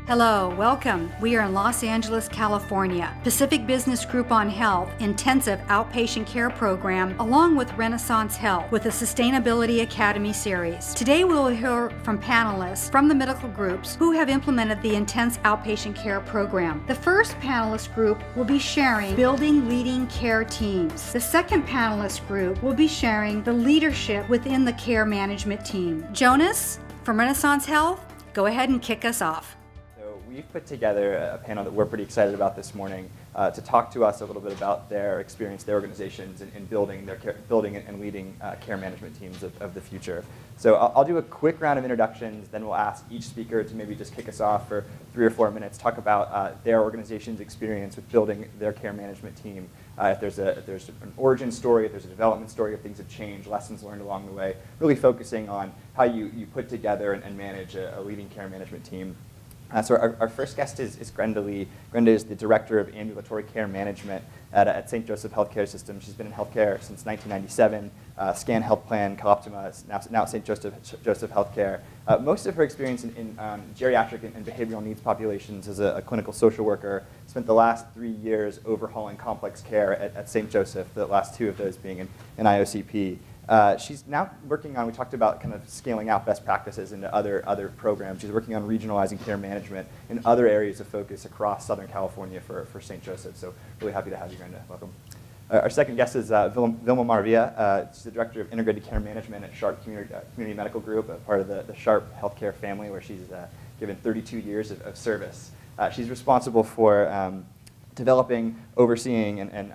Hello, welcome. We are in Los Angeles, California. Pacific Business Group on Health Intensive Outpatient Care Program, along with Renaissance Health, with the Sustainability Academy series. Today we will hear from panelists from the medical groups who have implemented the Intense Outpatient Care Program. The first panelist group will be sharing building leading care teams. The second panelist group will be sharing the leadership within the care management team. Jonas from Renaissance Health, go ahead and kick us off. We've put together a panel that we're pretty excited about this morning to talk to us a little bit about their experience, their organizations, in building and leading care management teams of the future. So I'll do a quick round of introductions, then we'll ask each speaker to maybe just kick us off for 3 or 4 minutes, talk about their organization's experience with building their care management team. If there's an origin story, if there's a development story, if things have changed, lessons learned along the way, really focusing on how you put together and manage a leading care management team. So our first guest is Grenda Lee. Grenda is the Director of Ambulatory Care Management at St. Joseph Healthcare System. She's been in healthcare since 1997, SCAN Health Plan, CalOptima, now St. Joseph Healthcare. Most of her experience in geriatric and behavioral needs populations as a clinical social worker, spent the last 3 years overhauling complex care at St. Joseph, the last 2 of those being in IOCP. She's now working on, we talked about kind of scaling out best practices into other programs. She's working on regionalizing care management in other areas of focus across Southern California for St. Joseph. So really happy to have you, Grenda. Welcome. Our second guest is Vilma Maravilla. She's the Director of Integrated Care Management at Sharp Community Medical Group, a part of the Sharp Healthcare family, where she's given 32 years of service. She's responsible for developing, overseeing, and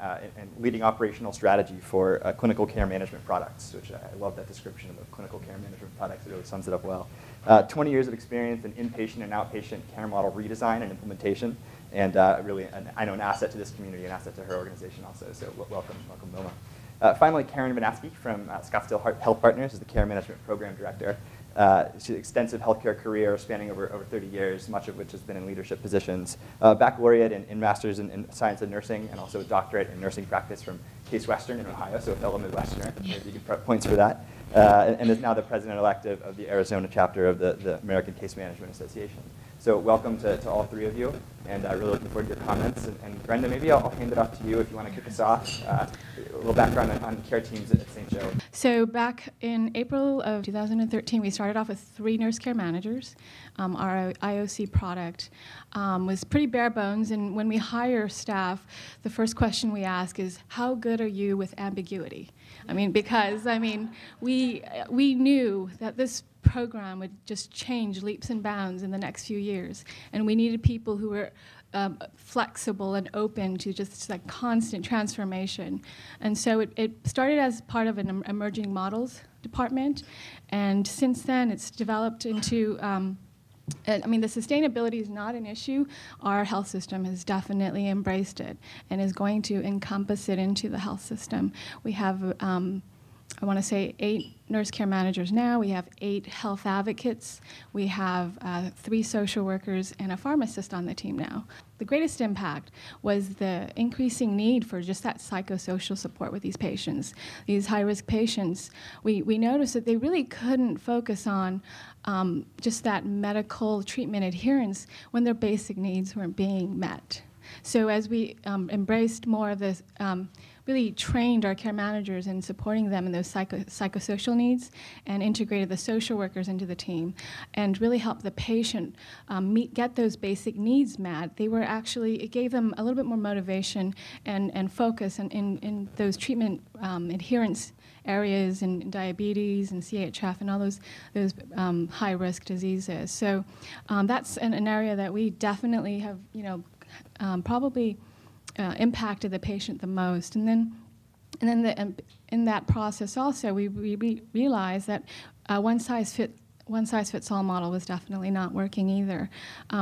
leading operational strategy for clinical care management products, which I love that description of clinical care management products. It really sums it up well. 20 years of experience in inpatient and outpatient care model redesign and implementation, and really, I know, an asset to this community, an asset to her organization also, so welcome Vilma. Finally, Karen Vanaski from Scottsdale Health Partners is the Care Management Program Director. She's an extensive healthcare career spanning over 30 years, much of which has been in leadership positions. Baccalaureate in Masters in Science and Nursing, and also a doctorate in nursing practice from Case Western in Ohio, so a fellow Midwesterner. You get points for that. And is now the president-elect of the Arizona chapter of the American Case Management Association. So welcome to all 3 of you, and really looking forward to your comments. And Grenda, maybe I'll hand it off to you if you want to kick us off. A little background on care teams at St. Joe. So back in April of 2013, we started off with 3 nurse care managers. Our IOC product was pretty bare bones, and when we hire staff, the first question we ask is, how good are you with ambiguity? Because we knew that this program would just change leaps and bounds in the next few years, and we needed people who were flexible and open to just like constant transformation. And so it started as part of an emerging models department, and since then it's developed into the sustainability is not an issue. Our health system has definitely embraced it and is going to encompass it into the health system. We have I want to say 8 nurse care managers now. We have 8 health advocates. We have 3 social workers and a pharmacist on the team now. The greatest impact was the increasing need for just that psychosocial support with these patients. These high-risk patients, we noticed that they really couldn't focus on just that medical treatment adherence when their basic needs weren't being met. So as we embraced more of this, really trained our care managers in supporting them in those psychosocial needs and integrated the social workers into the team and really helped the patient get those basic needs met. It gave them a little bit more motivation and focus in those treatment adherence areas in diabetes and CHF and all those high-risk diseases. So that's an area that we definitely have, probably impacted the patient the most. And then in that process also, we realized that one size fits all model was definitely not working either.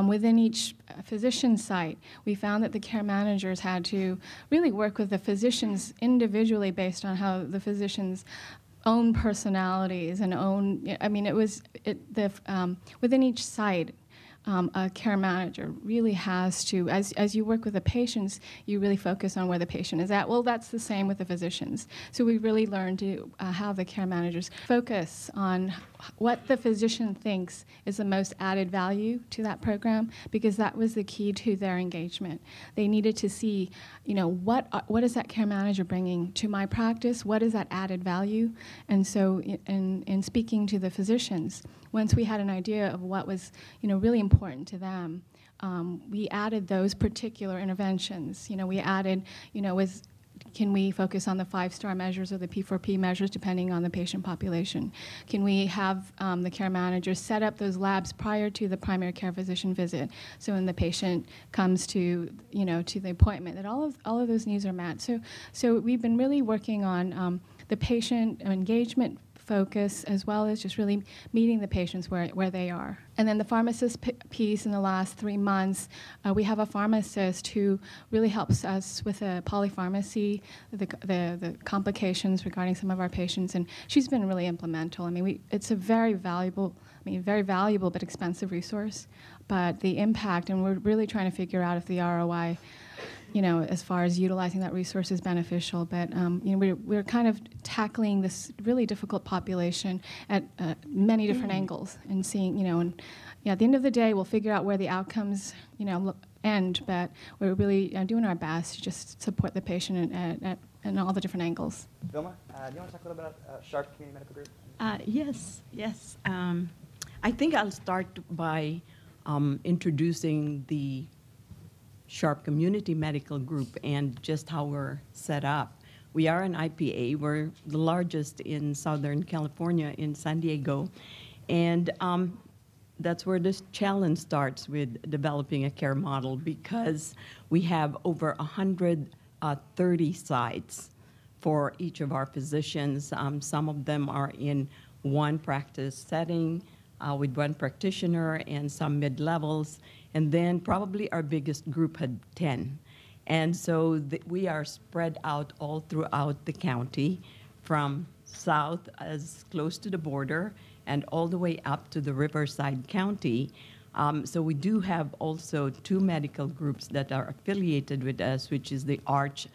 Within each physician site, we found that the care managers had to really work with the physicians individually based on how the physicians' own personalities and within each site, a care manager really has to, as you work with the patients, you really focus on where the patient is at. Well, that's the same with the physicians. So we really learned to have the care managers focus on what the physician thinks is the most added value to that program, because that was the key to their engagement. They needed to see, what is that care manager bringing to my practice? What is that added value? And so in speaking to the physicians, once we had an idea of what was, really important to them, we added those particular interventions. We added, can we focus on the 5-star measures or the P4P measures depending on the patient population? Can we have the care manager set up those labs prior to the primary care physician visit, so when the patient comes to to the appointment, that all of those needs are met. So we've been really working on the patient engagement focus, as well as just really meeting the patients where they are. And then the pharmacist piece, in the last 3 months, we have a pharmacist who really helps us with the polypharmacy, the complications regarding some of our patients, and she's been really implemental. I mean, it's a very valuable but expensive resource, but the impact, and we're really trying to figure out if the ROI, as far as utilizing that resource is beneficial. But we're kind of tackling this really difficult population at many different angles, and seeing, at the end of the day, we'll figure out where the outcomes, end. But we're really doing our best to just support the patient at all the different angles. Vilma, do you want to talk a little bit about Sharp Community Medical Group? Yes. I think I'll start by introducing the Sharp Community Medical Group and just how we're set up. We are an IPA. We're the largest in Southern California, in San Diego. And that's where this challenge starts, with developing a care model, because we have over 130 sites for each of our physicians. Some of them are in one practice setting with one practitioner, and some mid-levels. And then probably our biggest group had 10. And so we are spread out all throughout the county, from south as close to the border and all the way up to the Riverside County. So we do have also 2 medical groups that are affiliated with us, which is the Arch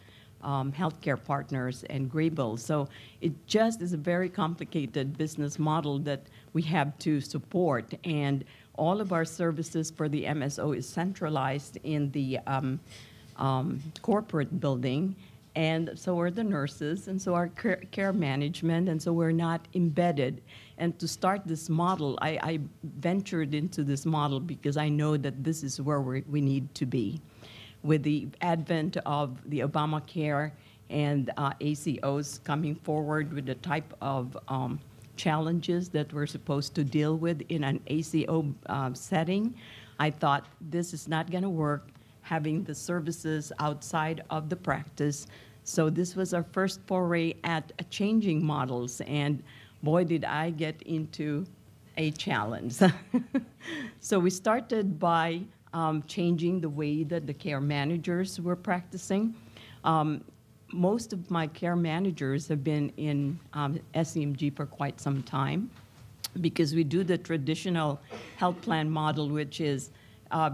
Healthcare Partners and Graybill. So it just is a very complicated business model that we have to support. And all of our services for the MSO is centralized in the corporate building, and so are the nurses, and so our care management, and so we're not embedded. And to start this model, I ventured into this model because I know that this is where we need to be. With the advent of the Obamacare and ACOs coming forward with the type of challenges that we're supposed to deal with in an ACO setting, I thought this is not going to work, having the services outside of the practice. So this was our first foray at changing models, and boy, did I get into a challenge. So we started by changing the way that the care managers were practicing. Most of my care managers have been in SEMG for quite some time, because we do the traditional health plan model, which is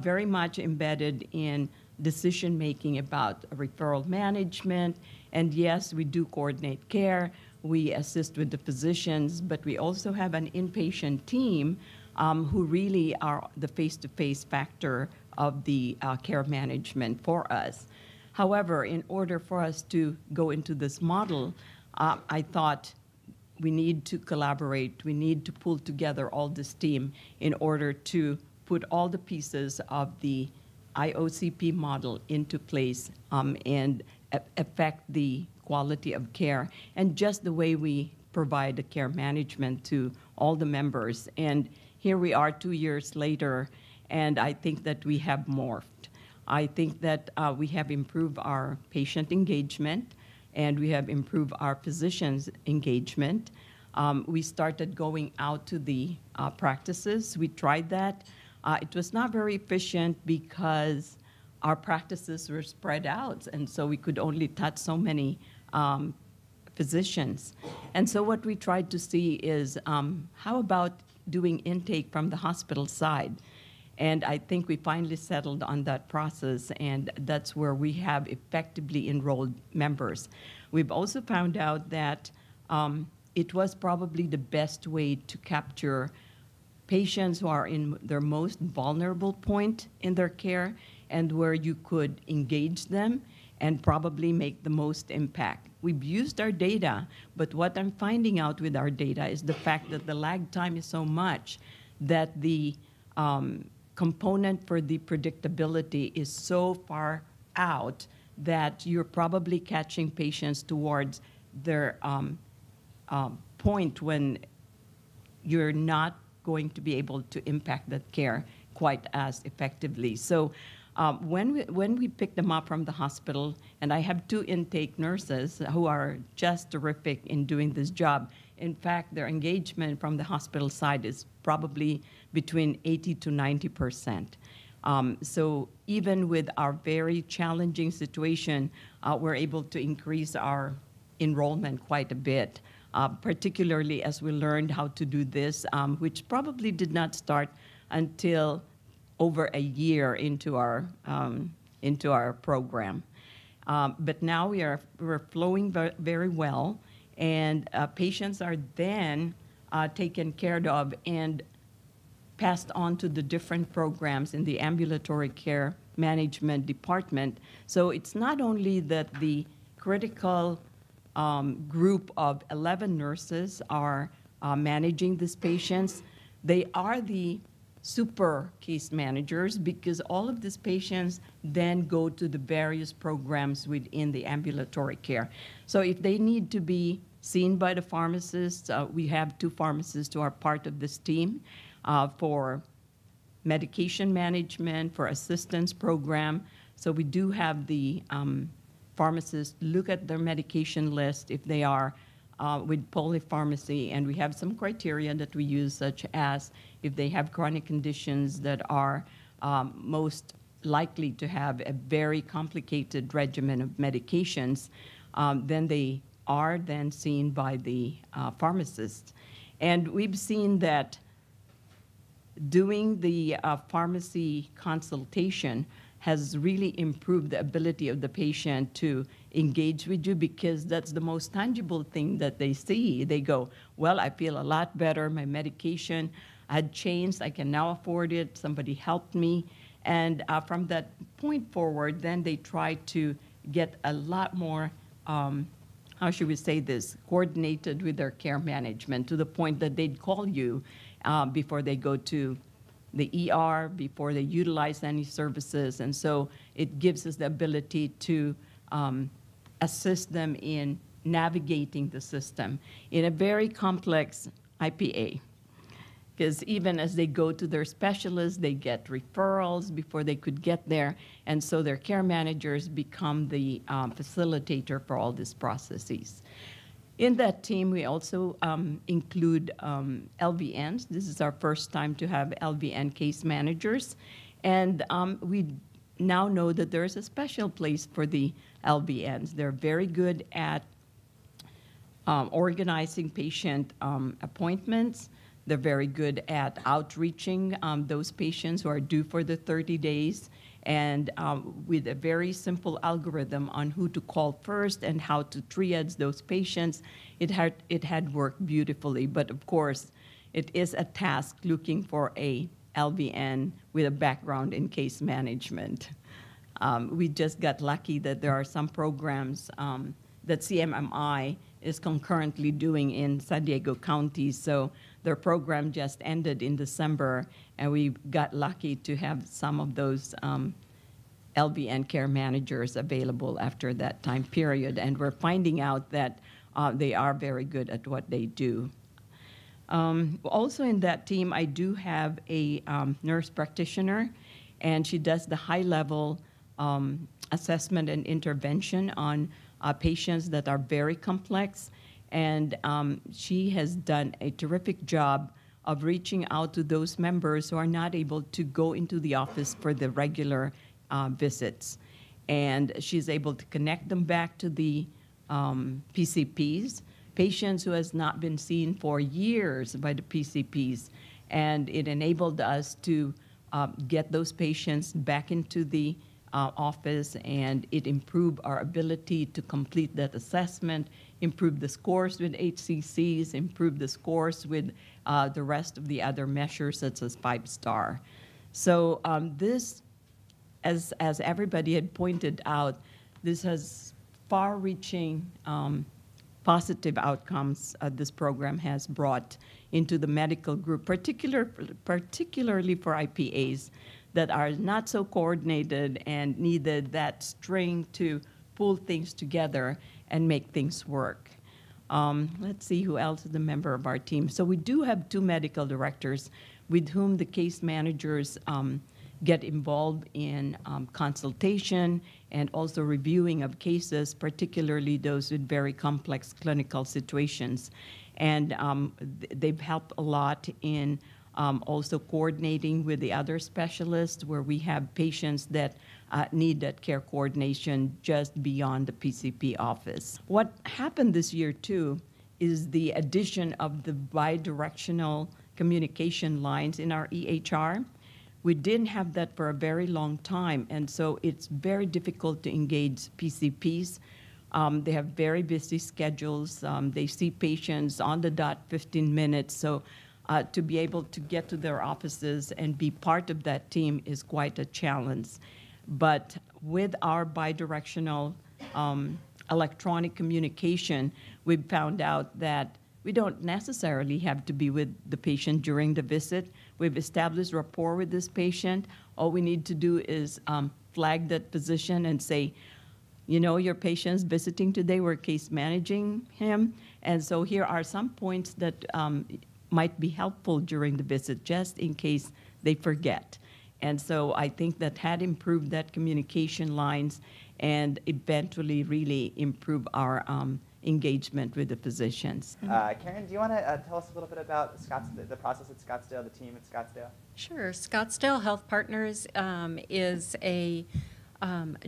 very much embedded in decision-making about referral management. And yes, we do coordinate care. We assist with the physicians, but we also have an inpatient team who really are the face-to-face factor of the care management for us. However, in order for us to go into this model, I thought we need to collaborate. We need to pull together all this team in order to put all the pieces of the IOCP model into place and affect the quality of care and just the way we provide the care management to all the members. And here we are 2 years later, and I think that we have morphed. I think that we have improved our patient engagement, and we have improved our physicians' engagement. We started going out to the practices. We tried that. It was not very efficient because our practices were spread out, and so we could only touch so many physicians. And so what we tried to see is how about doing intake from the hospital side? And I think we finally settled on that process, and that's where we have effectively enrolled members. We've also found out that it was probably the best way to capture patients who are in their most vulnerable point in their care and where you could engage them and probably make the most impact. We've used our data, but what I'm finding out with our data is the fact that the lag time is so much that the component for the predictability is so far out that you're probably catching patients towards their point when you're not going to be able to impact that care quite as effectively. So when we pick them up from the hospital, and I have 2 intake nurses who are just terrific in doing this job. In fact, their engagement from the hospital side is probably between 80 to 90%. So even with our very challenging situation, we're able to increase our enrollment quite a bit, particularly as we learned how to do this, which probably did not start until over a year into our program. But now we're flowing very well, and patients are then taken care of and passed on to the different programs in the ambulatory care management department. So it's not only that the critical group of 11 nurses are managing these patients, they are the super case managers, because all of these patients then go to the various programs within the ambulatory care. So if they need to be seen by the pharmacists, we have 2 pharmacists who are part of this team for medication management, for assistance program. So we do have the pharmacists look at their medication list if they are with polypharmacy, and we have some criteria that we use, such as if they have chronic conditions that are most likely to have a very complicated regimen of medications, then they are then seen by the pharmacist. And we've seen that doing the pharmacy consultation has really improved the ability of the patient to engage with you, because that's the most tangible thing that they see. They go, well, I feel a lot better. My medication had changed. I can now afford it. Somebody helped me. And from that point forward, then they try to get a lot more, how should we say this, coordinated with their care management, to the point that they'd call you before they go to the ER, before they utilize any services. And so it gives us the ability to assist them in navigating the system in a very complex IPA. Because even as they go to their specialists, they get referrals before they could get there. And so their care managers become the facilitator for all these processes. In that team, we also include LVNs. This is our first time to have LVN case managers. And we now know that there is a special place for the LVNs. They're very good at organizing patient appointments. They're very good at outreaching those patients who are due for the 30 days. And with a very simple algorithm on who to call first and how to triage those patients, it had worked beautifully. But of course, it is a task looking for a LVN with a background in case management. We just got lucky that there are some programs that CMMI is concurrently doing in San Diego County. So their program just ended in December, and we got lucky to have some of those LVN care managers available after that time period. And we're finding out that they are very good at what they do. Also in that team, I do have a nurse practitioner, and she does the high-level assessment and intervention on patients that are very complex. And she has done a terrific job of reaching out to those members who are not able to go into the office for the regular visits. And she's able to connect them back to the PCPs, patients who has not been seen for years by the PCPs. And it enabled us to get those patients back into the office, and it improved our ability to complete that assessment, improve the scores with HCCs, improve the scores with the rest of the other measures such as 5-star. So this, as everybody had pointed out, this has far-reaching positive outcomes this program has brought into the medical group, particularly for IPAs that are not so coordinated and needed that string to pull things together and make things work. Let's see who else is a member of our team. So we do have 2 medical directors with whom the case managers get involved in consultation and also reviewing of cases, particularly those with very complex clinical situations. And they've helped a lot in also coordinating with the other specialists where we have patients that need that care coordination just beyond the PCP office. What happened this year, too, is the addition of the bidirectional communication lines in our EHR. We didn't have that for a very long time, and so it's very difficult to engage PCPs. They have very busy schedules. They see patients on the dot 15 minutes, so to be able to get to their offices and be part of that team is quite a challenge. But with our bidirectional electronic communication, we've found out that we don't necessarily have to be with the patient during the visit. We've established rapport with this patient. All we need to do is flag that physician and say, you know, your patient's visiting today, we're case managing him. And so here are some points that might be helpful during the visit, just in case they forget. And so I think that had improved that communication lines and eventually really improve our engagement with the physicians. Karen, do you want to tell us a little bit about the process at Scottsdale, the team at Scottsdale? Sure. Scottsdale Health Partners is a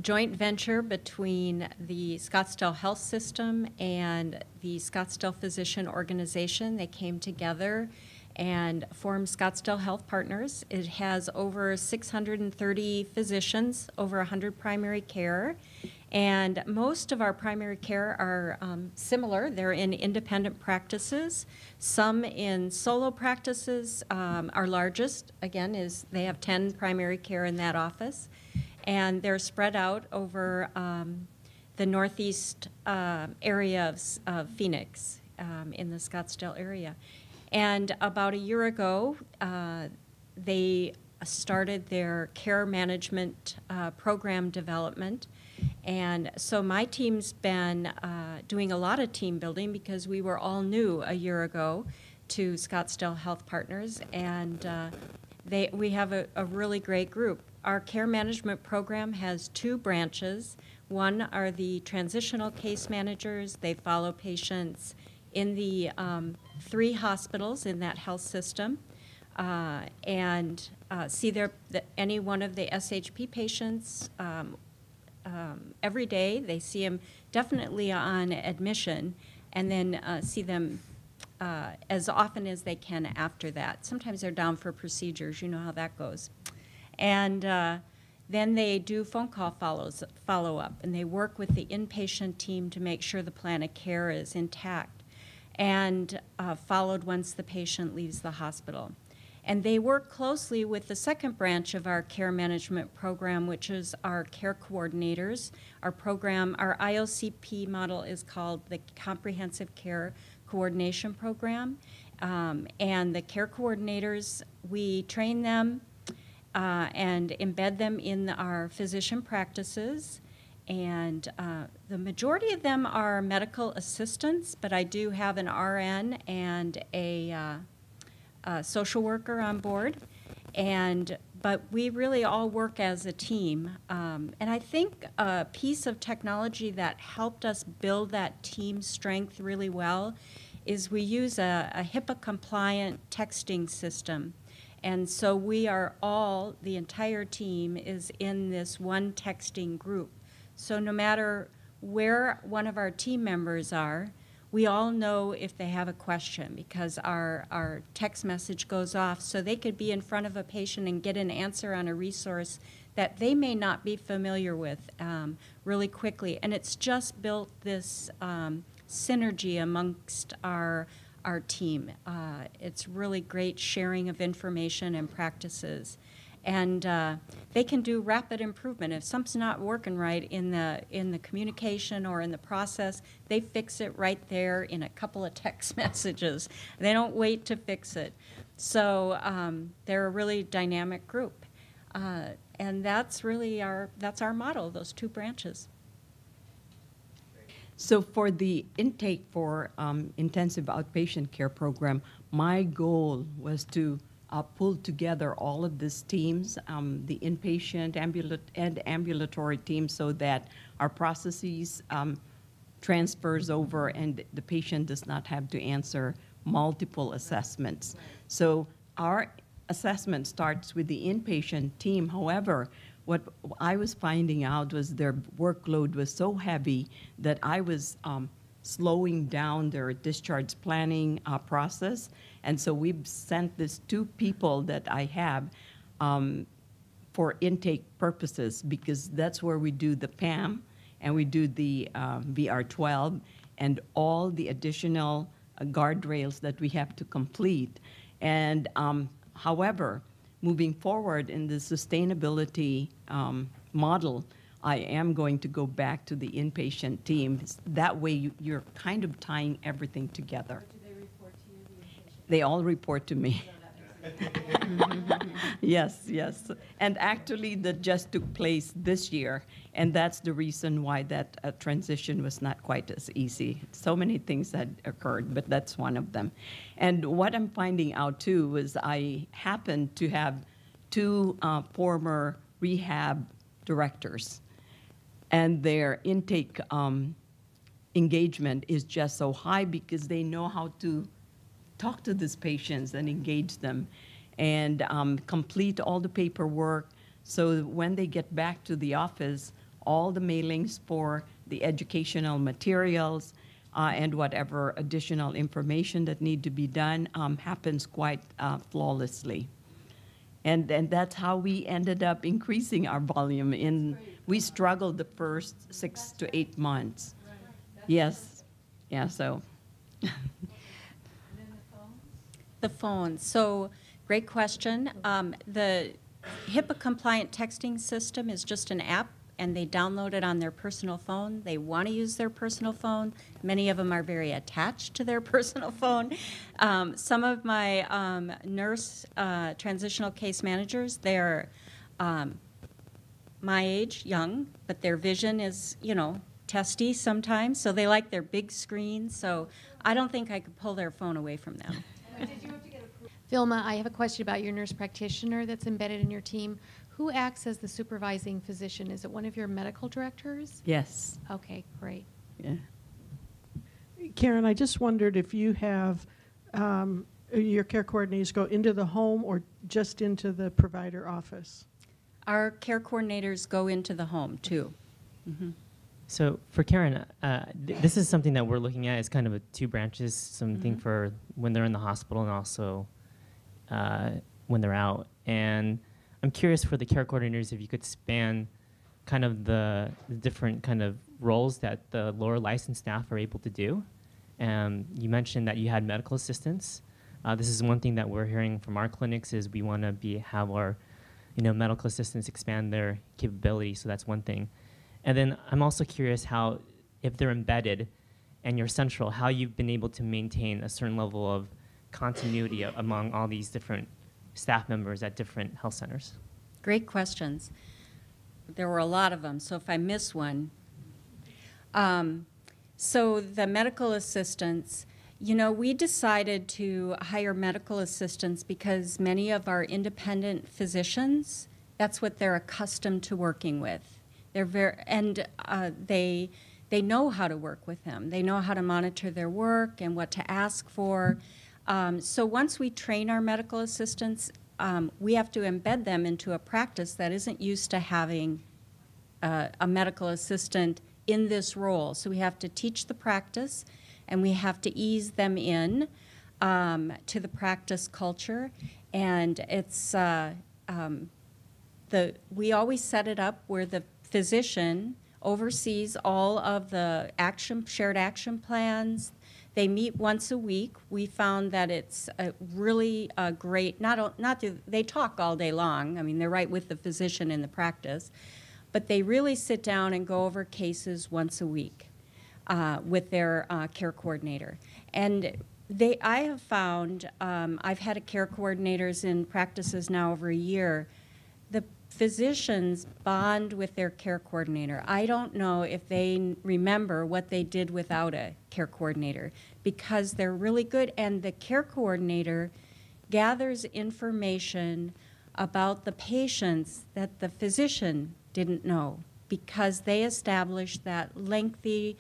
joint venture between the Scottsdale Health System and the Scottsdale Physician Organization. They came together and formed Scottsdale Health Partners. It has over 630 physicians, over 100 primary care, and most of our primary care are similar. They're in independent practices, some in solo practices. Our largest, again, is they have 10 primary care in that office, and they're spread out over the northeast area of Phoenix in the Scottsdale area. And about a year ago, they started their care management program development. And so my team's been doing a lot of team building because we were all new a year ago to Scottsdale Health Partners, and we have a really great group. Our care management program has 2 branches. One are the transitional case managers. They follow patients in the 3 hospitals in that health system and see any one of the SHP patients every day. They see them definitely on admission and then see them as often as they can after that. Sometimes they're down for procedures. You know how that goes. And then they do phone call follow-up, and they work with the inpatient team to make sure the plan of care is intact and followed once the patient leaves the hospital. And they work closely with the second branch of our care management program, which is our care coordinators. Our program, our IOCP model is called the Comprehensive Care Coordination Program. And the care coordinators, we train them and embed them in our physician practices. And the majority of them are medical assistants, but I do have an RN and a social worker on board. But we really all work as a team. And I think a piece of technology that helped us build that team strength really well is we use a HIPAA-compliant texting system. And so we are all, the entire team is in this one texting group. So no matter where one of our team members are, we all know if they have a question because our text message goes off, so they could be in front of a patient and get an answer on a resource that they may not be familiar with really quickly. And it's just built this synergy amongst our team. It's really great sharing of information and practices. And they can do rapid improvement. If something's not working right in the communication or in the process, they fix it right there in a couple of text messages. They don't wait to fix it. So they're a really dynamic group. And that's really our model, those two branches. So for the intake for intensive outpatient care program, my goal was to pull together all of these teams, the inpatient, and ambulatory teams, so that our processes transfers over and the patient does not have to answer multiple assessments. So our assessment starts with the inpatient team. However, what I was finding out was their workload was so heavy that I was slowing down their discharge planning process. And so we've sent these two people that I have for intake purposes, because that's where we do the PAM and we do the VR12 and all the additional guardrails that we have to complete. And however, moving forward in the sustainability model, I am going to go back to the inpatient team. That way you're kind of tying everything together. Do they report to you, the inpatient? They all report to me. Yes, yes. And actually that just took place this year, and that's the reason why that transition was not quite as easy. So many things had occurred, but that's one of them. And what I'm finding out too is I happen to have two former rehab directors, and their intake engagement is just so high because they know how to talk to these patients and engage them and complete all the paperwork, so when they get back to the office, all the mailings for the educational materials and whatever additional information that need to be done happens quite flawlessly. And that's how we ended up increasing our volume. We struggled the first 6 to 8 months. Yes. Yeah, so. The phone. So, great question. The HIPAA-compliant texting system is just an app, and they download it on their personal phone. They want to use their personal phone. Many of them are very attached to their personal phone. Some of my nurse transitional case managers, they're my age, young, but their vision is, testy sometimes, so they like their big screen. So I don't think I could pull their phone away from them. Vilma, I have a question about your nurse practitioner that's embedded in your team. Who acts as the supervising physician? Is it one of your medical directors? Yes. Okay, great. Yeah. Karen, I just wondered if you have your care coordinators go into the home or just into the provider office? Our care coordinators go into the home, too. Mm-hmm. So for Karen, this is something that we're looking at as kind of two branches, something for when they're in the hospital and also when they're out. And I'm curious for the care coordinators if you could span kind of the different kind of roles that the lower licensed staff are able to do. You mentioned that you had medical assistants. This is one thing that we're hearing from our clinics is we want to have our medical assistants expand their capability, so that's one thing. And then I'm also curious how, if they're embedded and you're central, how you've been able to maintain a certain level of continuity among all these different staff members at different health centers. Great questions. There were a lot of them, so if I miss one. So the medical assistants, we decided to hire medical assistants because many of our independent physicians, that's what they're accustomed to working with. They know how to work with them. They know how to monitor their work and what to ask for. So once we train our medical assistants, we have to embed them into a practice that isn't used to having a medical assistant in this role. So we have to teach the practice, and we have to ease them in to the practice culture. And it's we always set it up where the physician oversees all of the shared action plans. They meet once a week. We found that it's really great. They talk all day long. I mean, they're right with the physician in the practice, but they really sit down and go over cases once a week with their care coordinator. And I have found, I've had care coordinators in practices now over a year. The physicians bond with their care coordinator. I don't know if they remember what they did without a care coordinator, because they're really good, and the care coordinator gathers information about the patients that the physician didn't know, because they established that lengthy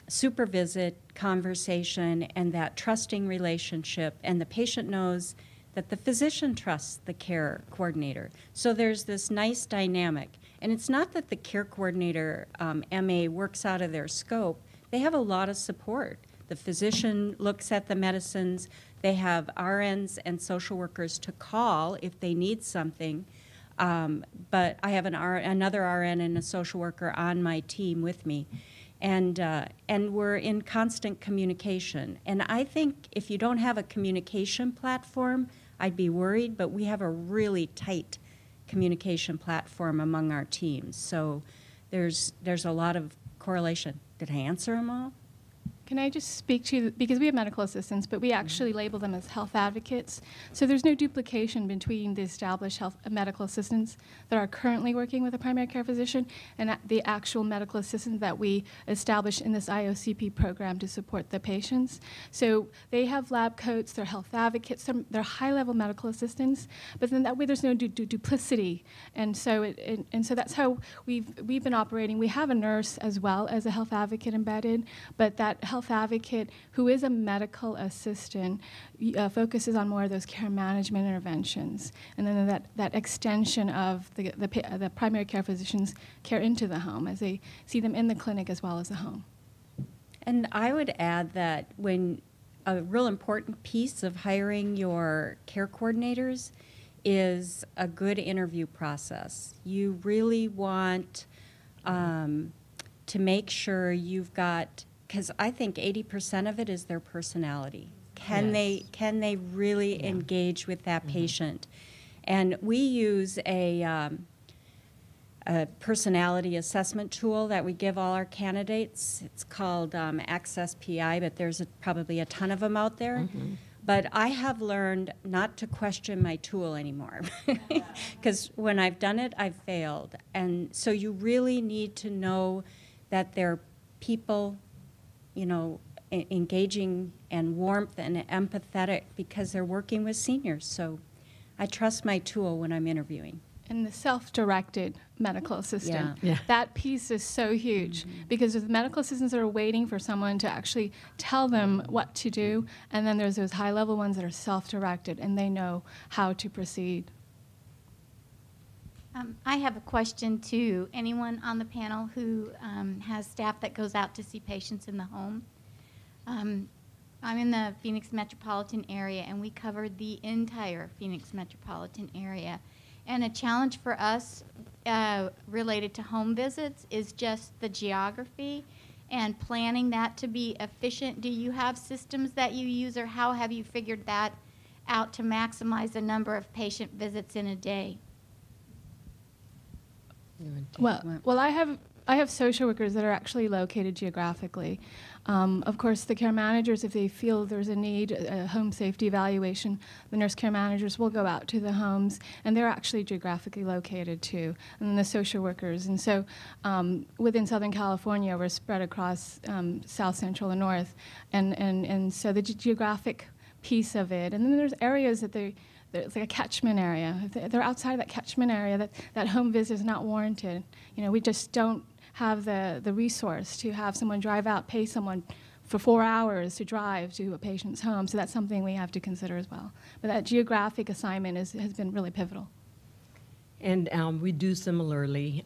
supervisit conversation and that trusting relationship, and the patient knows that the physician trusts the care coordinator. So there's this nice dynamic. And it's not that the care coordinator MA works out of their scope. They have a lot of support. The physician looks at the medicines. They have RNs and social workers to call if they need something. But I have another RN and a social worker on my team with me. And we're in constant communication. And I think if you don't have a communication platform, I'd be worried, but we have a really tight communication platform among our teams. So there's a lot of correlation. Did I answer them all? Can I just speak to, because we have medical assistants, but we actually label them as health advocates. So there's no duplication between the established medical assistants that are currently working with a primary care physician and the actual medical assistants that we established in this IOCP program to support the patients. So they have lab coats, they're health advocates, they're high-level medical assistants, but then that way there's no duplicity. And so so that's how we've been operating. We have a nurse as well as a health advocate embedded, but that health advocate who is a medical assistant focuses on more of those care management interventions, and then that extension of the primary care physician's care into the home as they see them in the clinic as well as the home. And I would add that when a real important piece of hiring your care coordinators is a good interview process. You really want to make sure you've got, because I think 80% of it is their personality. Can they really engage with that patient? And we use a personality assessment tool that we give all our candidates. It's called Access PI, but there's probably a ton of them out there. But I have learned not to question my tool anymore, because when I've done it, I've failed. And so you really need to know that they're people, you know, engaging and warmth and empathetic, because they're working with seniors. So I trust my tool when I'm interviewing. And the self-directed medical assistant, Yeah. that piece is so huge, because the medical assistants that are waiting for someone to actually tell them what to do, and then there's those high-level ones that are self-directed, and they know how to proceed. I have a question to anyone on the panel who has staff that goes out to see patients in the home. I'm in the Phoenix metropolitan area, and we covered the entire Phoenix metropolitan area. And a challenge for us related to home visits is just the geography and planning that to be efficient. Do you have systems that you use, or how have you figured that out to maximize the number of patient visits in a day? Well, I have social workers that are actually located geographically. Of course, the care managers, if they feel there's a need, a home safety evaluation, the nurse care managers will go out to the homes, and they're actually geographically located too, and then the social workers. And so within Southern California, we're spread across South, Central, and North, and so the geographic piece of it. And then there's areas that it's like a catchment area. If they're outside of that catchment area, that home visit is not warranted. You know, we just don't have the resource to have someone drive out, pay someone for 4 hours to drive to a patient's home. So that's something we have to consider as well. But that geographic assignment has been really pivotal. And we do similarly.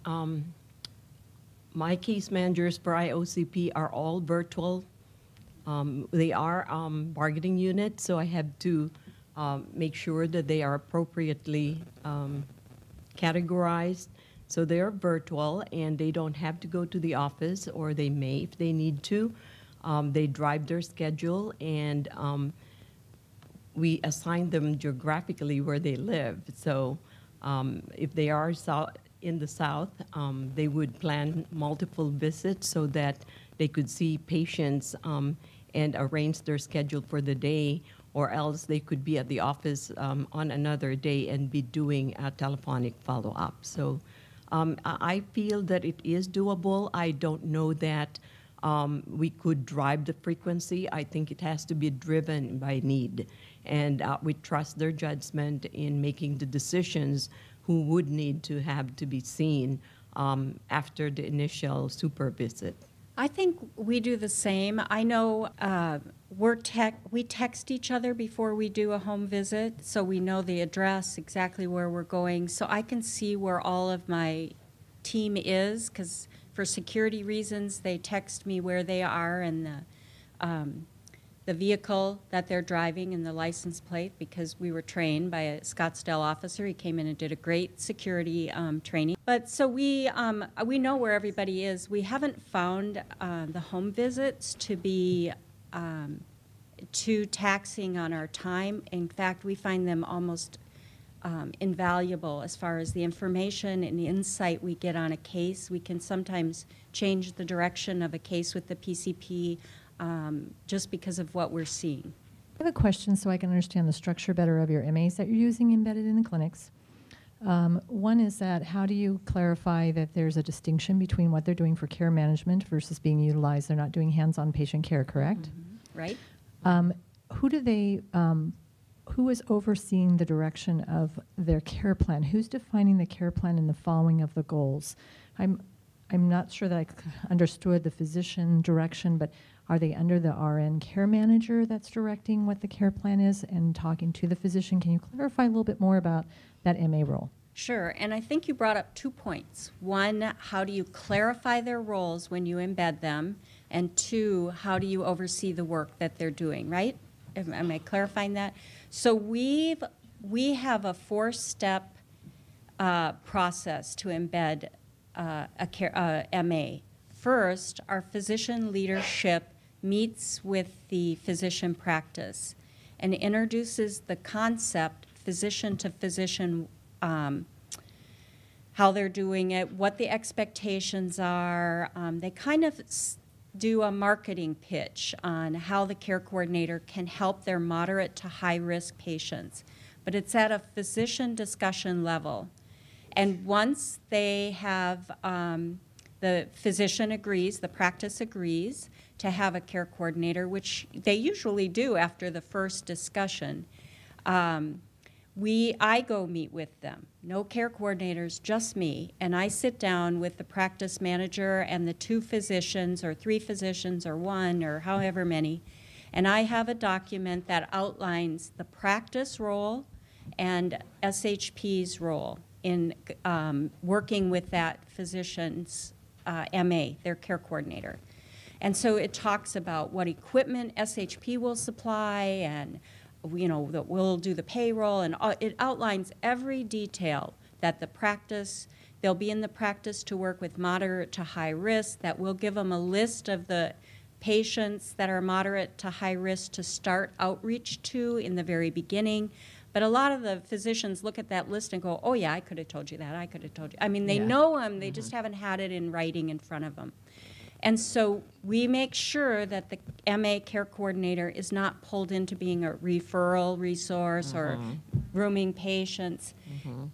My case managers for IOCP are all virtual. They are bargaining units, so I have to make sure that they are appropriately categorized. So they are virtual, and they don't have to go to the office, or they may if they need to. They drive their schedule, and we assign them geographically where they live. So if they are in the South, they would plan multiple visits so that they could see patients and arrange their schedule for the day, or else they could be at the office on another day and be doing a telephonic follow-up. So I feel that it is doable. I don't know that we could drive the frequency. I think it has to be driven by need. And we trust their judgment in making the decisions who would need to have to be seen after the initial super visit. I think we do the same. I know we text each other before we do a home visit, so we know the address, exactly where we're going. So I can see where all of my team is, because for security reasons, they text me where they are and the vehicle that they're driving and the license plate, because we were trained by a Scottsdale officer. He came in and did a great security training. But so we know where everybody is. We haven't found the home visits to be too taxing on our time. In fact, we find them almost invaluable as far as the information and the insight we get on a case. We can sometimes change the direction of a case with the PCP just because of what we're seeing. I have a question so I can understand the structure better of your MAs that you're using embedded in the clinics. One is that how do you clarify that there's a distinction between what they're doing for care management versus being utilized? They're not doing hands-on patient care, correct? Mm-hmm. Right. Who is overseeing the direction of their care plan? Who's defining the care plan and the following of the goals? I'm not sure that I understood the physician direction, but are they under the RN care manager that's directing what the care plan is and talking to the physician? Can you clarify a little bit more about that MA role? Sure, and I think you brought up 2 points. One, how do you clarify their roles when you embed them? And 2, how do you oversee the work that they're doing, right? Am I clarifying that? So we have a 4-step process to embed a MA. First, our physician leadership meets with the physician practice and introduces the concept physician to physician, how they're doing it, what the expectations are. They kind of do a marketing pitch on how the care coordinator can help their moderate to high risk patients. But it's at a physician discussion level. And once they have, the physician agrees, the practice agrees to have a care coordinator, which they usually do after the first discussion, I go meet with them. No care coordinators, just me. And I sit down with the practice manager and the 2 physicians or 3 physicians or 1 or however many. And I have a document that outlines the practice role and SHP's role in working with that physician's MA, their care coordinator. And so it talks about what equipment SHP will supply and that we'll do the payroll, and it outlines every detail that the practice, they'll be in the practice to work with moderate to high risk, that we'll give them a list of the patients that are moderate to high risk to start outreach to in the very beginning. But a lot of the physicians look at that list and go, oh yeah, I could have told you that, I could have told you. I mean, they know them, they just haven't had it in writing in front of them. And so we make sure that the MA care coordinator is not pulled into being a referral resource or rooming patients.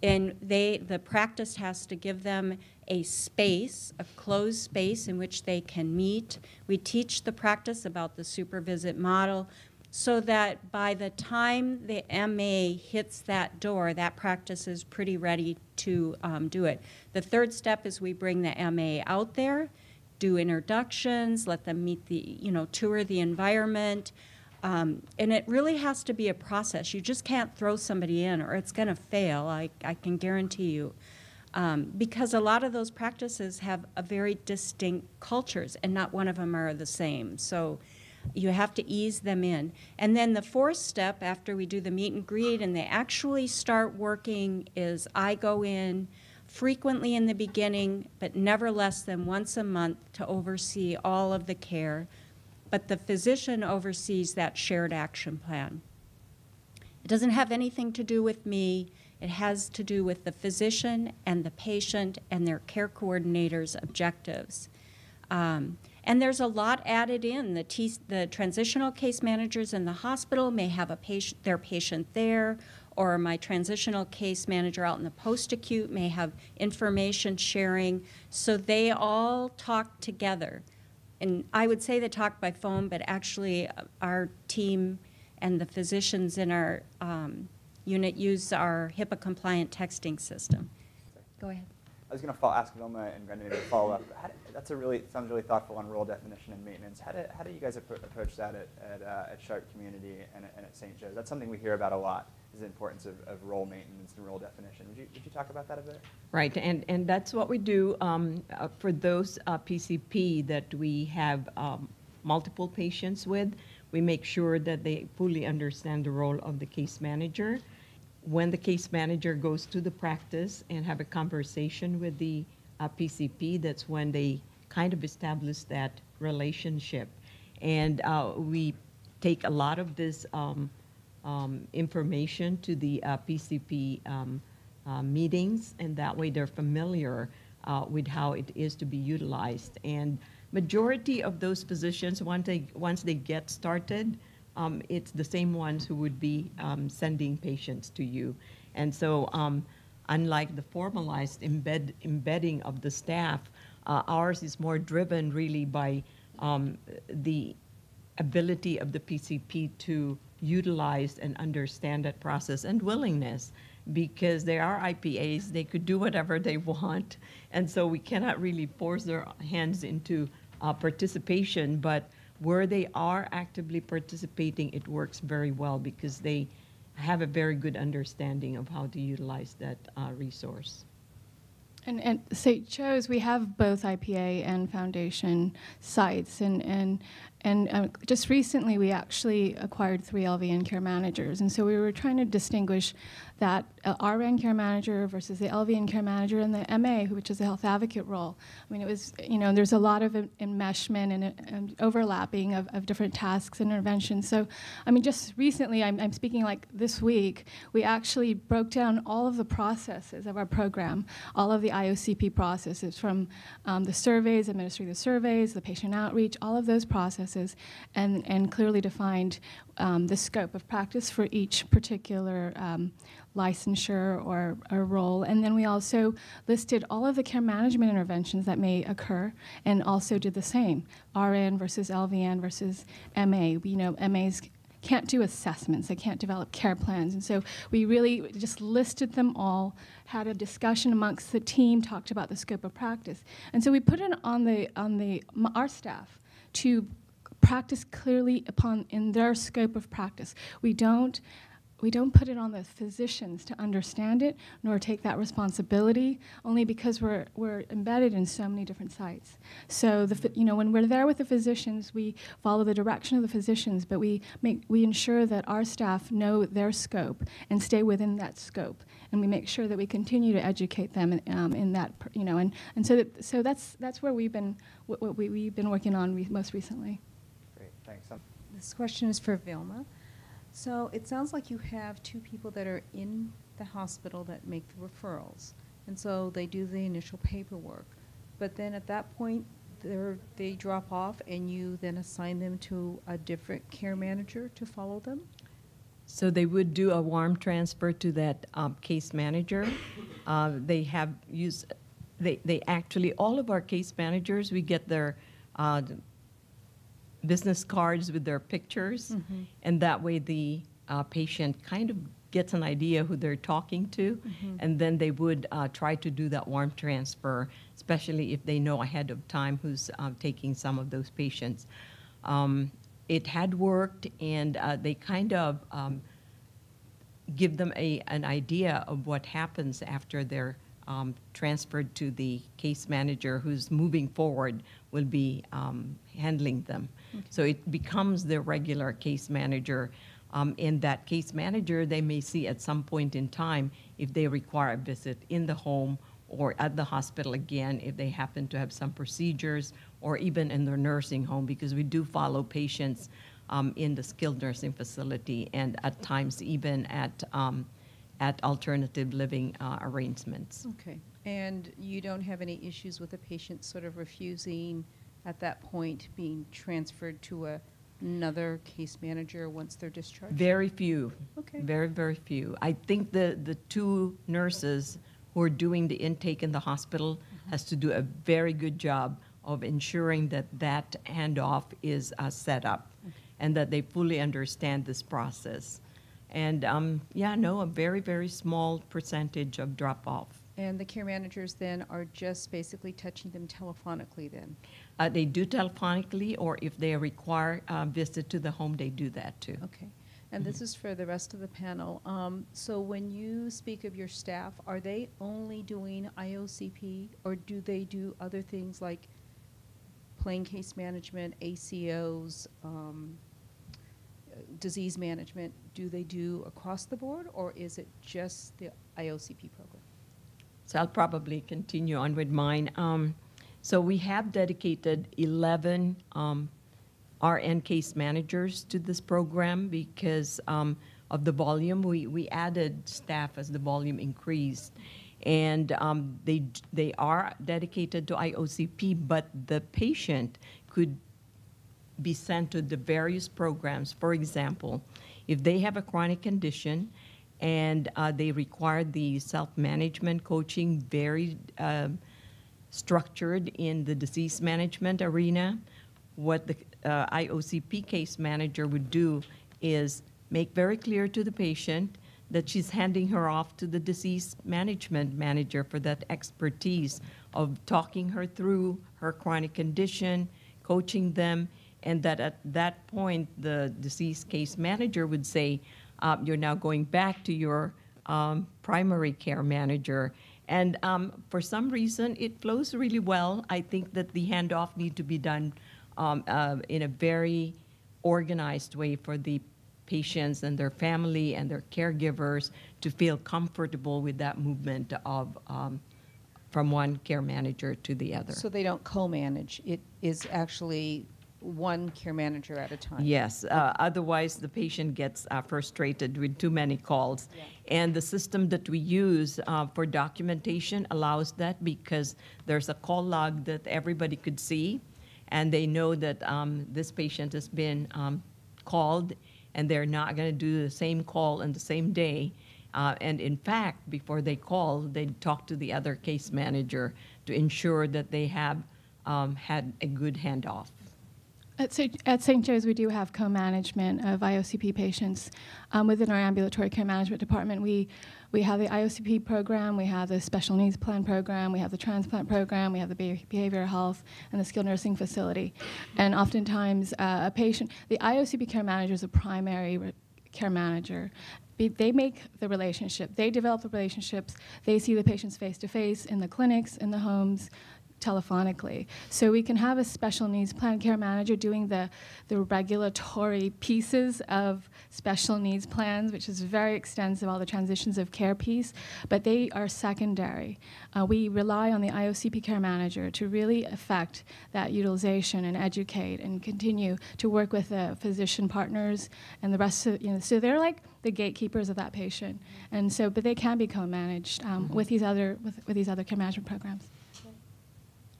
And the practice has to give them a space, a closed space in which they can meet. We teach the practice about the super visit model so that by the time the MA hits that door, that practice is pretty ready to do it. The 3rd step is we bring the MA out there, do introductions, let them meet tour the environment. And it really has to be a process. You just can't throw somebody in or it's going to fail, I can guarantee you. because a lot of those practices have a very distinct cultures, and not one of them are the same. So you have to ease them in. And then the fourth step after we do the meet and greet and they actually start working is I go in frequently in the beginning, but never less than once a month to oversee all of the care. But the physician oversees that shared action plan. It doesn't have anything to do with me. It has to do with the physician and the patient and their care coordinator's objectives. And there's a lot added in. The transitional case managers in the hospital may have their patient there, or my transitional case manager out in the post-acute may have information sharing. So they all talk together. And I would say they talk by phone, but actually our team and the physicians in our unit use our HIPAA-compliant texting system. Go ahead. I was going to ask Vilma and Brenda maybe to follow up. Sounds really thoughtful on role definition and maintenance. How do you guys approach that at Sharp Community and at St. Joe's? That's something we hear about a lot, is the importance of role maintenance and role definition. Would you talk about that a bit? Right, and that's what we do for those PCP that we have multiple patients with. We make sure that they fully understand the role of the case manager. When the case manager goes to the practice and have a conversation with the PCP, that's when they kind of establish that relationship. And we take a lot of this information to the PCP meetings, and that way they're familiar with how it is to be utilized. And majority of those physicians, once they get started, it's the same ones who would be sending patients to you. And so unlike the formalized embedding of the staff, ours is more driven really by the ability of the PCP to utilize and understand that process and willingness, because they are IPAs, they could do whatever they want, and so we cannot really force their hands into participation, but where they are actively participating, it works very well because they have a very good understanding of how to utilize that resource. And at St. Joe's, we have both IPA and foundation sites, and just recently we actually acquired 3 LVN care managers, and so we were trying to distinguish that RN care manager versus the LVN care manager and the MA, which is a health advocate role. I mean, it was, there's a lot of enmeshment and overlapping of different tasks and interventions. So, I mean, just recently, I'm speaking like this week, we actually broke down all of the processes of our program, all of the IOCP processes, from the surveys, administering the surveys, the patient outreach, all of those processes, and clearly defined the scope of practice for each particular licensure or role. And then we also listed all of the care management interventions that may occur, and also did the same, RN versus LVN versus MA. MAs can't do assessments, they can't develop care plans, and so we really just listed them all, had a discussion amongst the team, talked about the scope of practice, and so we put it on our staff to practice clearly in their scope of practice. We don't put it on the physicians to understand it, nor take that responsibility, only because we're embedded in so many different sites. So when we're there with the physicians, we follow the direction of the physicians, but we ensure that our staff know their scope and stay within that scope, and we make sure that we continue to educate them in that, and so that's where we've been working on most recently. Great, thanks. This question is for Vilma. So it sounds like you have 2 people that are in the hospital that make the referrals, and so they do the initial paperwork. But then at that point, they drop off, and you then assign them to a different care manager to follow them? So they would do a warm transfer to that case manager. They actually, all of our case managers, we get their business cards with their pictures, and that way the patient kind of gets an idea who they're talking to, and then they would try to do that warm transfer, especially if they know ahead of time who's taking some of those patients. It had worked, and they kind of give them an idea of what happens after they're transferred to the case manager who's moving forward will be handling them. Okay. So it becomes the regular case manager. In that case manager, they may see at some point in time if they require a visit in the home or at the hospital again, if they happen to have some procedures, or even in their nursing home, because we do follow patients in the skilled nursing facility and at times even at alternative living arrangements. Okay. And you don't have any issues with a patient sort of refusing at that point being transferred to another case manager once they're discharged? Very few. Okay. Very, very few. I think the two nurses who are doing the intake in the hospital has to do a very good job of ensuring that that handoff is set up and that they fully understand this process. And a very, very small percentage of drop-off. And the care managers then are just basically touching them telephonically then? They do telephonically, or if they require a visit to the home, they do that too. Okay. And this is for the rest of the panel. So when you speak of your staff, are they only doing IOCP, or do they do other things like plain case management, ACOs, disease management? Do they do across the board, or is it just the IOCP program? So I'll probably continue on with mine. So we have dedicated 11 RN case managers to this program because of the volume. We added staff as the volume increased. And they are dedicated to IOCP, but the patient could be sent to the various programs. For example, if they have a chronic condition and they require the self-management coaching very structured in the disease management arena, what the IOCP case manager would do is make very clear to the patient that she's handing her off to the disease management manager for that expertise of talking her through her chronic condition, coaching them, and that at that point the disease case manager would say, you're now going back to your primary care manager. And for some reason, it flows really well. I think that the handoff need to be done in a very organized way for the patients and their family and their caregivers to feel comfortable with that movement of from one care manager to the other. So they don't co-manage. It is actually one care manager at a time. Yes. Otherwise, the patient gets frustrated with too many calls. Yeah. And the system that we use for documentation allows that because there's a call log that everybody could see, and they know that this patient has been called, and they're not going to do the same call on the same day. And in fact, before they call, they talk to the other case manager to ensure that they have had a good handoff. At St. Joe's, we do have co-management of IOCP patients. Within our ambulatory care management department, we have the IOCP program, we have the special needs plan program, we have the transplant program, we have the behavioral health, and the skilled nursing facility. And oftentimes, the IOCP care manager is a primary care manager. They make the relationship. They develop the relationships. They see the patients face-to-face in the clinics, in the homes, telephonically. So we can have a special needs plan care manager doing the regulatory pieces of special needs plans, which is very extensive, all the transitions of care piece, but they are secondary. We rely on the IOCP care manager to really affect that utilization and educate and continue to work with the physician partners and the rest of, so they're like the gatekeepers of that patient. And so, but they can be co-managed with these other care management programs.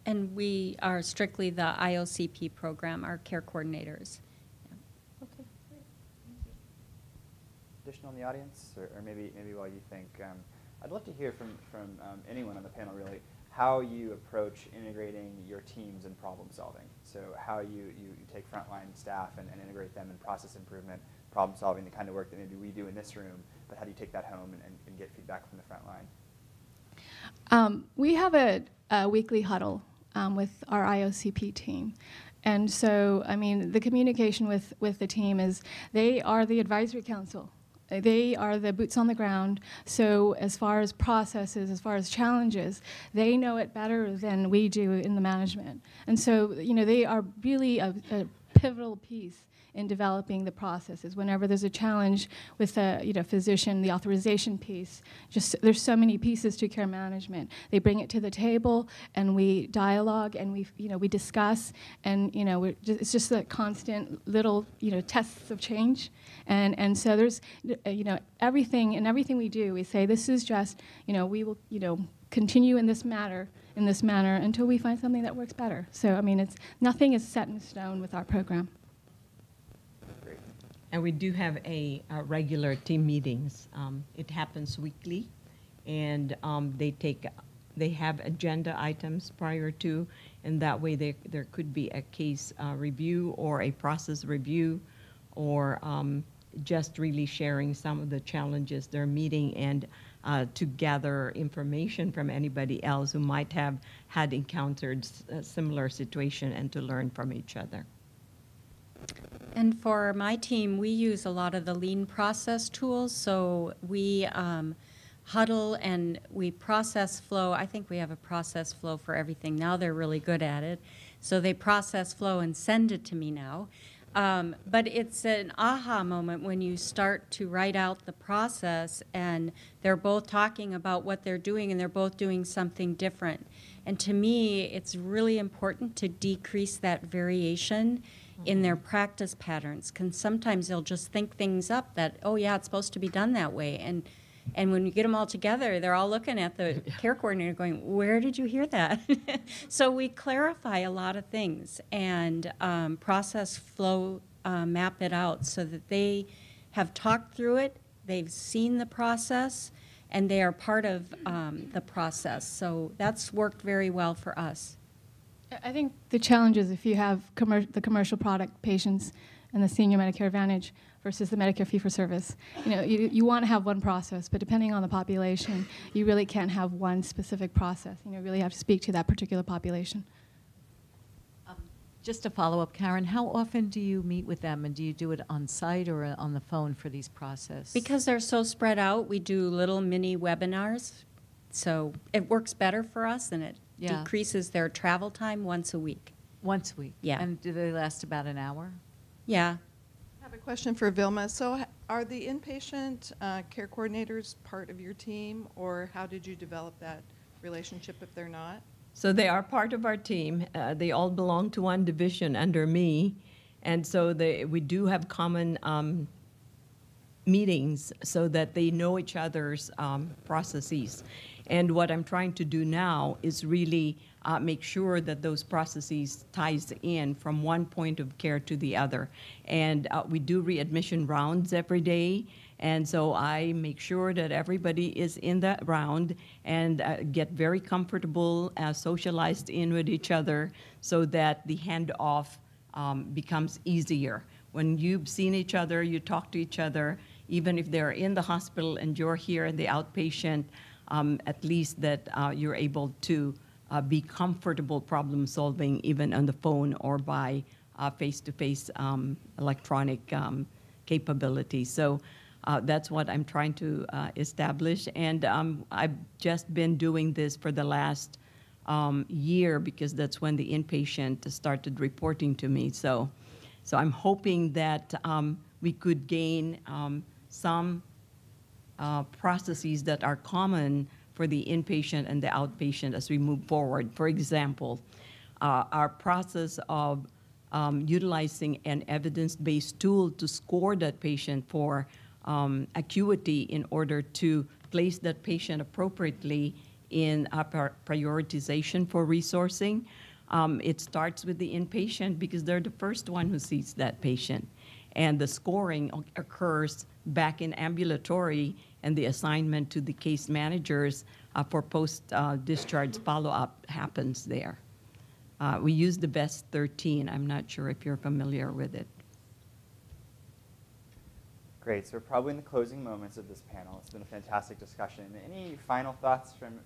And we are strictly the IOCP program, our care coordinators. Yeah. Okay, great. Thank you. Additional in the audience, or maybe while you think, I'd love to hear from anyone on the panel really how you approach integrating your teams in problem solving. So how you take frontline staff and integrate them in process improvement, problem solving, the kind of work that maybe we do in this room, but how do you take that home and get feedback from the front line? We have a weekly huddle with our IOCP team. And so, I mean, the communication with the team is they are the advisory council They are the boots on the ground. So as far as processes, as far as challenges, they know it better than we do in the management. And so, they are really a pivotal piece in developing the processes. Whenever there's a challenge with a physician, the authorization piece, there's so many pieces to care management. They bring it to the table, and we dialogue, and we discuss, and it's just a constant little tests of change, and so there's everything we do, we say this is just we will continue in this manner until we find something that works better. So nothing is set in stone with our program. And we do have a regular team meetings. It happens weekly, and they have agenda items prior to, and that way there could be a case review or a process review, or just really sharing some of the challenges they're meeting, and to gather information from anybody else who might have had encountered a similar situation, and to learn from each other. And for my team, we use a lot of the lean process tools. So we huddle and we process flow. I think we have a process flow for everything. Now they're really good at it. So they process flow and send it to me now. But it's an aha moment when you start to write out the process and they're both talking about what they're doing and they're both doing something different. And to me, it's really important to decrease that variation in their practice patterns, because sometimes they'll just think things up that, oh yeah, it's supposed to be done that way. And when you get them all together, they're all looking at the care coordinator going, where did you hear that? So we clarify a lot of things and process flow map it out so that they have talked through it, they've seen the process, and they are part of the process. So that's worked very well for us. I think the challenge is if you have the commercial product patients and the senior Medicare Advantage versus the Medicare fee-for-service. You want to have one process, but depending on the population, you really can't have one specific process. You really have to speak to that particular population. Just to follow up, Karen, how often do you meet with them, and do you do it on site or on the phone for these processes? Because they're so spread out, we do little mini webinars. So it works better for us, and it decreases their travel time once a week. Once a week? Yeah. And do they last about an hour? Yeah. I have a question for Vilma. So are the inpatient care coordinators part of your team, or how did you develop that relationship if they're not? So they are part of our team. They all belong to one division under me. And so we do have common meetings so that they know each other's processes. And what I'm trying to do now is really make sure that those processes ties in from one point of care to the other. And we do readmission rounds every day. And so I make sure that everybody is in that round and get very comfortable, socialized in with each other so that the handoff becomes easier. When you've seen each other, you talk to each other, even if they're in the hospital and you're here in the outpatient, at least that you're able to be comfortable problem solving even on the phone or by face-to-face electronic capability. So that's what I'm trying to establish. And I've just been doing this for the last year because that's when the inpatient started reporting to me. So I'm hoping that we could gain some processes that are common for the inpatient and the outpatient as we move forward. For example, our process of utilizing an evidence-based tool to score that patient for acuity in order to place that patient appropriately in prioritization for resourcing. It starts with the inpatient because they're the first one who sees that patient. And the scoring occurs back in ambulatory, and the assignment to the case managers for post-discharge follow-up happens there. We use the BEST 13. I'm not sure if you're familiar with it. Great. So we're probably in the closing moments of this panel. It's been a fantastic discussion. Any final thoughts from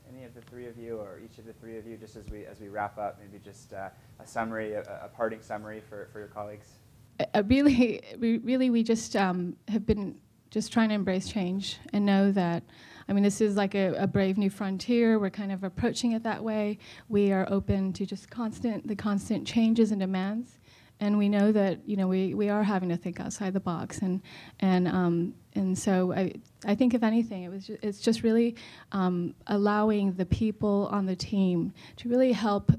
any of the three of you, or each of the three of you, just as we wrap up? Maybe just a summary, a parting summary for your colleagues. We just have been just trying to embrace change and know that, I mean, this is like a brave new frontier. We're kind of approaching it that way. We are open to just the constant changes and demands. And we know that, you know, we are having to think outside the box. And so I think, if anything, it's just really allowing the people on the team to really help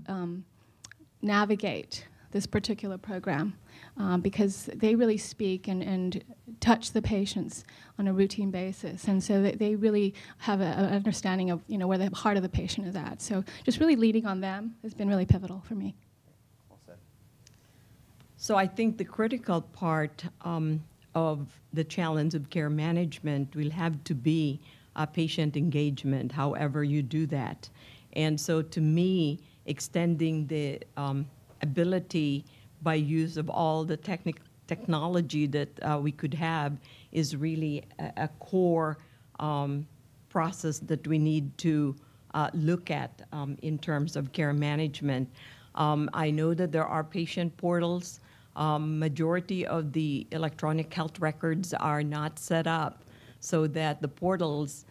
navigate this particular program, because they really speak and touch the patients on a routine basis. And so they really have an understanding of, you know, where the heart of the patient is at. So just really leading on them has been really pivotal for me. Well said. So I think the critical part of the challenge of care management will have to be patient engagement, however you do that. And so to me, extending the ability by use of all the technology that we could have is really a core process that we need to look at in terms of care management. I know that there are patient portals. Majority of the electronic health records are not set up so that the portals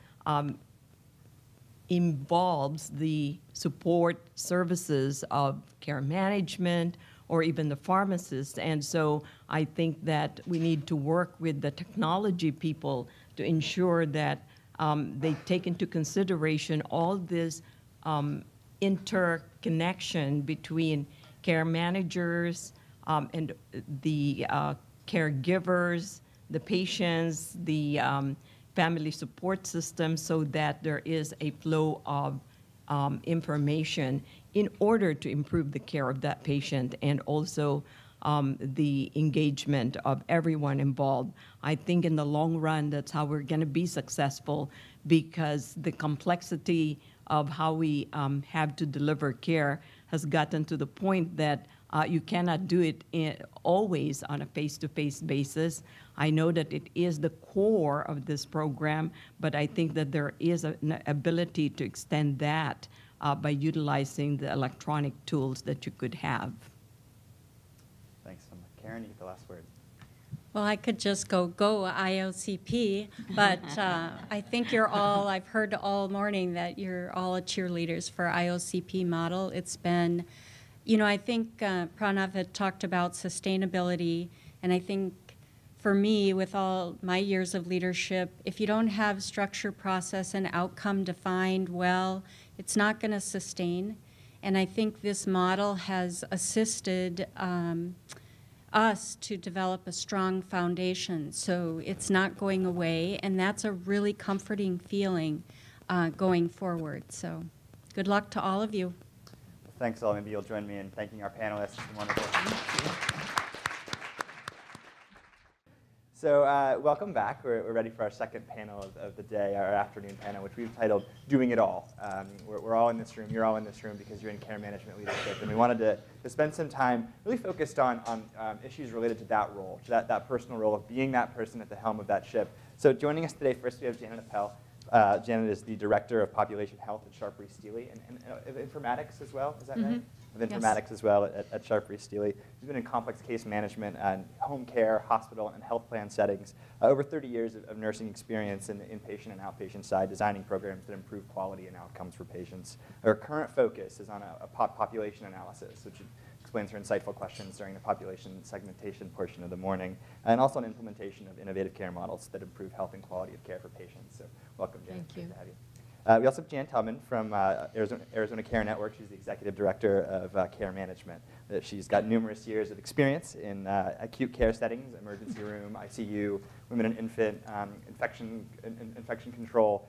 involves the support services of care management or even the pharmacists. And so I think that we need to work with the technology people to ensure that they take into consideration all this interconnection between care managers and the caregivers, the patients, the family support system, so that there is a flow of information in order to improve the care of that patient and also the engagement of everyone involved. I think in the long run, that's how we're going to be successful, because the complexity of how we have to deliver care has gotten to the point that you cannot do it always on a face-to-face basis. I know that it is the core of this program, but I think that there is an ability to extend that by utilizing the electronic tools that you could have. Thanks so much. Karen, you get the last word. Well, I could just go IOCP, but I think I've heard all morning that you're all cheerleaders for IOCP model. It's been, you know, I think Pranav had talked about sustainability, and I think for me, with all my years of leadership, if you don't have structure, process, and outcome defined well, it's not going to sustain. And I think this model has assisted us to develop a strong foundation. So it's not going away, and that's a really comforting feeling going forward. So good luck to all of you. Well, thanks all. Maybe you'll join me in thanking our panelists. Wonderful. So welcome back. We're ready for our second panel of the day, our afternoon panel, which we've titled Doing It All. We're all in this room, you're all in this room because you're in care management leadership. And we wanted to spend some time really focused on issues related to that role, to that personal role of being that person at the helm of that ship. So joining us today, first we have Janet Appel. Janet is the Director of Population Health at Sharp Reese Steely, and of informatics as well, is that right? Of informatics as well at Sharp Reese Steely. She's been in complex case management and home care, hospital, and health plan settings. Over 30 years of nursing experience in the inpatient and outpatient side, designing programs that improve quality and outcomes for patients. Her current focus is on a population analysis, which explains her insightful questions during the population segmentation portion of the morning, and also an implementation of innovative care models that improve health and quality of care for patients. So welcome, Jan. Thank you. Great to have you. We also have Jan Tubman from Arizona Care Network. She's the Executive Director of Care Management. She's got numerous years of experience in acute care settings, emergency room, ICU, women and infant, infection control,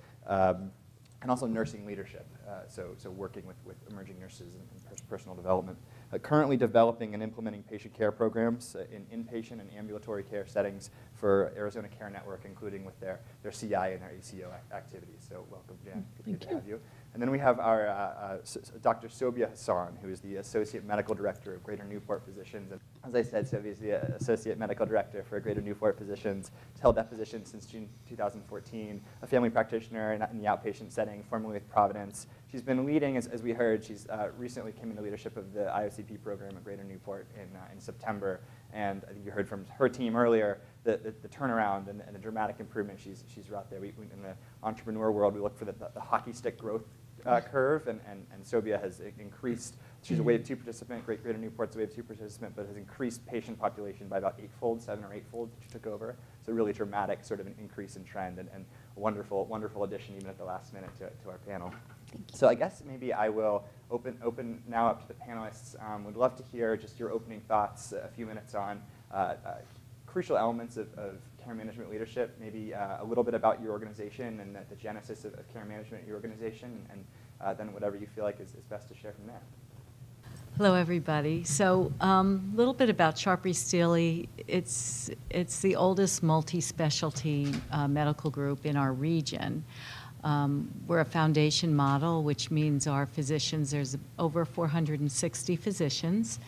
and also nursing leadership, so working with emerging nurses and personal development. Currently developing and implementing patient care programs in inpatient and ambulatory care settings for Arizona Care Network, including with their CI and their ACO activities. So welcome, Jan. Good to have you. And then we have our Dr. Sobia Hassan, who is the Associate Medical Director of Greater Newport Physicians. And as I said, Sobia is the Associate Medical Director for Greater Newport Physicians. She's held that position since June 2014, a family practitioner in the outpatient setting, formerly with Providence. She's been leading, as we heard, she's recently came into leadership of the IOCP program at Greater Newport in September. And I think you heard from her team earlier, the turnaround and the dramatic improvement she's wrought there. In the entrepreneur world, we look for the hockey stick growth curve, and Sobia has increased. She's a Wave 2 participant, Greater Newport's a Wave 2 participant, but has increased patient population by about 8-fold, 7 or 8-fold since she took over. So really dramatic sort of an increase in trend, and a wonderful, wonderful addition even at the last minute to our panel. So I guess maybe I will open now up to the panelists. Would love to hear just your opening thoughts, a few minutes on crucial elements of care management leadership, maybe a little bit about your organization and the genesis of care management at your organization, and then whatever you feel like is best to share from there. Hello, everybody. So a little bit about Sharp Steele. It's the oldest multi-specialty medical group in our region. We're a foundation model, which means our physicians, there's over 460 physicians,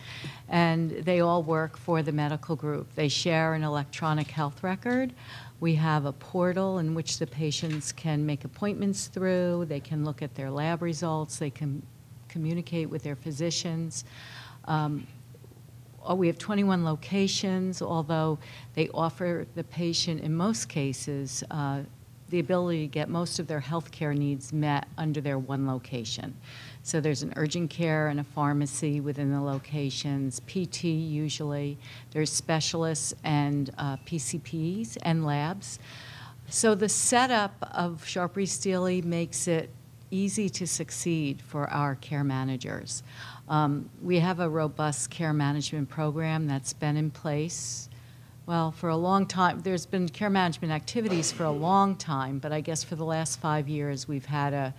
and they all work for the medical group. They share an electronic health record. We have a portal in which the patients can make appointments through. They can look at their lab results. They can communicate with their physicians. We have 21 locations, although they offer the patient, in most cases, the ability to get most of their health care needs met under their one location. So there's an urgent care and a pharmacy within the locations, PT usually, there's specialists and PCPs and labs. So the setup of Sharp Steele makes it easy to succeed for our care managers. We have a robust care management program that's been in place, well, for a long time. There's been care management activities for a long time, but I guess for the last 5 years we've had a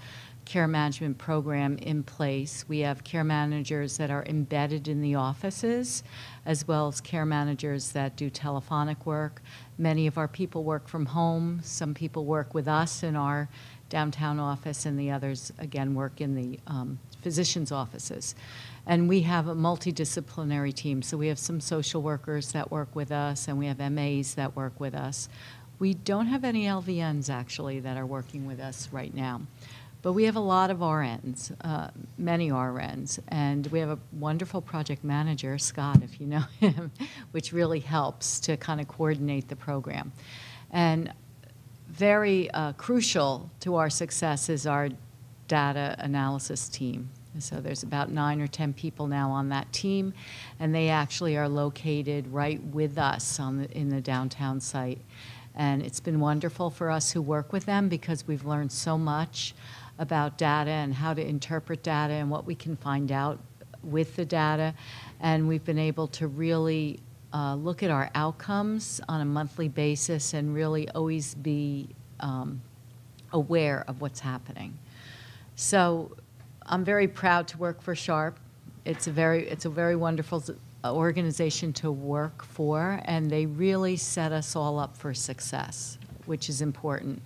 care management program in place. We have care managers that are embedded in the offices, as well as care managers that do telephonic work. Many of our people work from home. Some people work with us in our downtown office, and the others, again, work in the physicians' offices. And we have a multidisciplinary team. So we have some social workers that work with us, and we have MAs that work with us. We don't have any LVNs, actually, that are working with us right now. But we have a lot of RNs, many RNs, and we have a wonderful project manager, Scott, if you know him, which really helps to kind of coordinate the program. And very crucial to our success is our data analysis team. So there's about 9 or 10 people now on that team, and they actually are located right with us in the downtown site. And it's been wonderful for us who work with them because we've learned so much about data and how to interpret data and what we can find out with the data. And we've been able to really look at our outcomes on a monthly basis and really always be aware of what's happening. So I'm very proud to work for Sharp. It's a very wonderful organization to work for, and they really set us all up for success, which is important.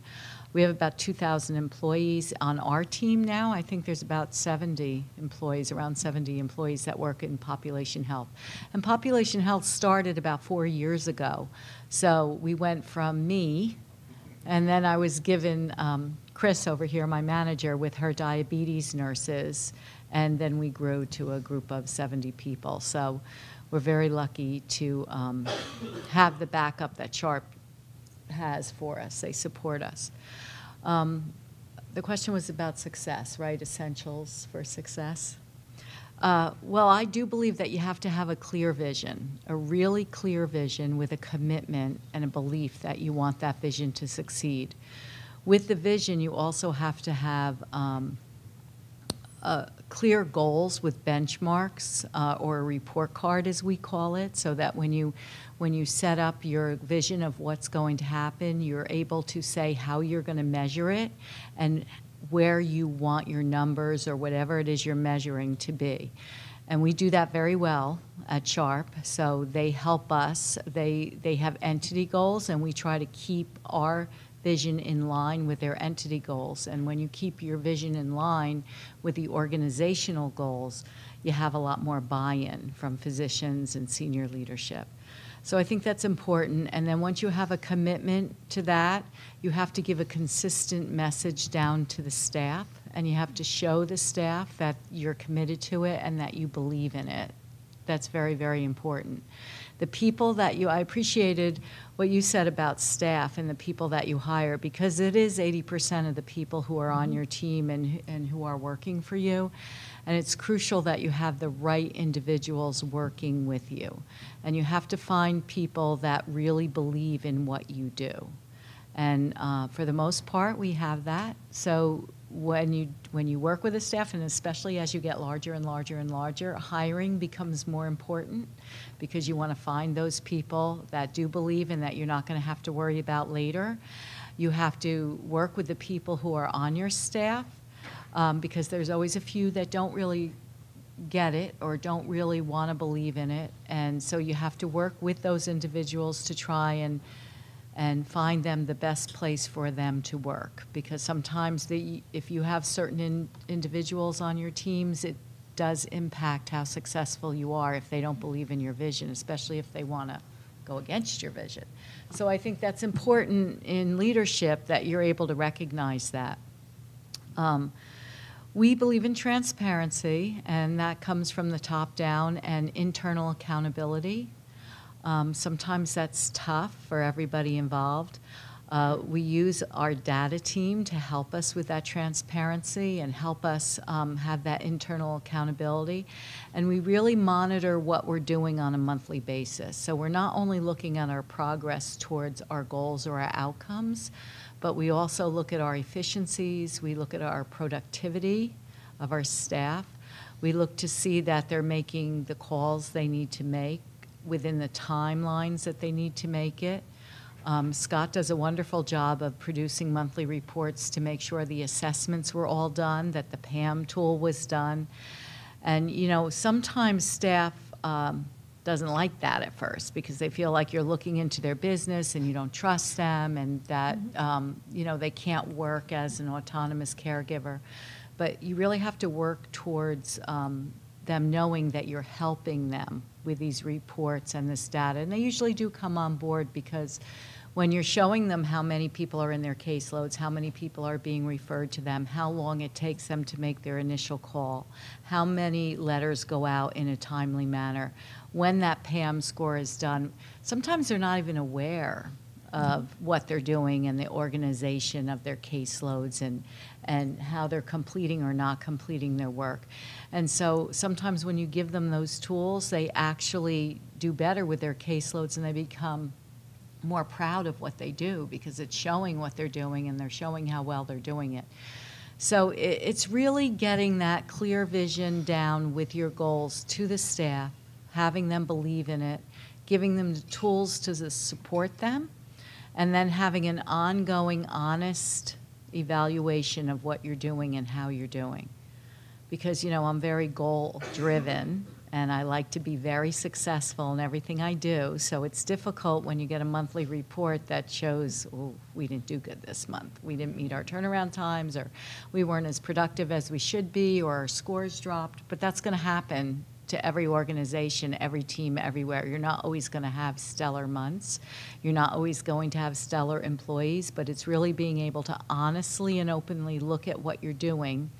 We have about 2,000 employees on our team now. I think there's about 70 employees, around 70 employees that work in population health. And population health started about 4 years ago. So we went from me, and then I was given Chris over here, my manager, with her diabetes nurses, and then we grew to a group of 70 people. So we're very lucky to have the backup that Sharp has for us. They support us. The question was about success, right? Essentials for success. Well, I do believe that you have to have a clear vision, a really clear vision with a commitment and a belief that you want that vision to succeed. With the vision, you also have to have clear goals with benchmarks or a report card, as we call it, so that when you set up your vision of what's going to happen, you're able to say how you're going to measure it and where you want your numbers or whatever it is you're measuring to be. And we do that very well at Sharp, so they help us. They have entity goals, and we try to keep our vision in line with their entity goals. And when you keep your vision in line with the organizational goals, you have a lot more buy-in from physicians and senior leadership. So I think that's important. And then once you have a commitment to that, you have to give a consistent message down to the staff, and you have to show the staff that you're committed to it and that you believe in it. that's very, very important. The people that I appreciated what you said about staff and the people that you hire, because it is 80% of the people who are on your team and who are working for you. And it's crucial that you have the right individuals working with you. And you have to find people that really believe in what you do. And for the most part, we have that. So when you work with a staff, and especially as you get larger and larger and larger, hiring becomes more important because you want to find those people that do believe and that you're not going to have to worry about later. You have to work with the people who are on your staff because there's always a few that don't really get it or don't really want to believe in it. And so you have to work with those individuals to try and find them the best place for them to work. Because sometimes if you have certain individuals on your teams, it does impact how successful you are if they don't believe in your vision, especially if they want to go against your vision. So I think that's important in leadership that you're able to recognize that. We believe in transparency, and that comes from the top down, and internal accountability. Sometimes that's tough for everybody involved. We use our data team to help us with that transparency and help us have that internal accountability. And we really monitor what we're doing on a monthly basis. So we're not only looking at our progress towards our goals or our outcomes, but we also look at our efficiencies, we look at our productivity of our staff. We look to see that they're making the calls they need to make within the timelines that they need to make it. Scott does a wonderful job of producing monthly reports to make sure the assessments were all done, that the PAM tool was done. And, you know, sometimes staff doesn't like that at first because they feel like you're looking into their business and you don't trust them and that, you know, they can't work as an autonomous caregiver. But you really have to work towards them knowing that you're helping them with these reports and this data. And they usually do come on board because when you're showing them how many people are in their caseloads, how many people are being referred to them, how long it takes them to make their initial call, how many letters go out in a timely manner, when that PAM score is done, sometimes they're not even aware of what they're doing and the organization of their caseloads and how they're completing or not completing their work. And so sometimes when you give them those tools, they actually do better with their caseloads and they become more proud of what they do because it's showing what they're doing and they're showing how well they're doing it. So it's really getting that clear vision down with your goals to the staff, having them believe in it, giving them the tools to support them, and then having an ongoing, honest evaluation of what you're doing and how you're doing. Because, you know, I'm very goal-driven, and I like to be very successful in everything I do. So it's difficult when you get a monthly report that shows, oh, we didn't do good this month. We didn't meet our turnaround times, or we weren't as productive as we should be, or our scores dropped. But that's going to happen to every organization, every team, everywhere. You're not always going to have stellar months. You're not always going to have stellar employees, but it's really being able to honestly and openly look at what you're doing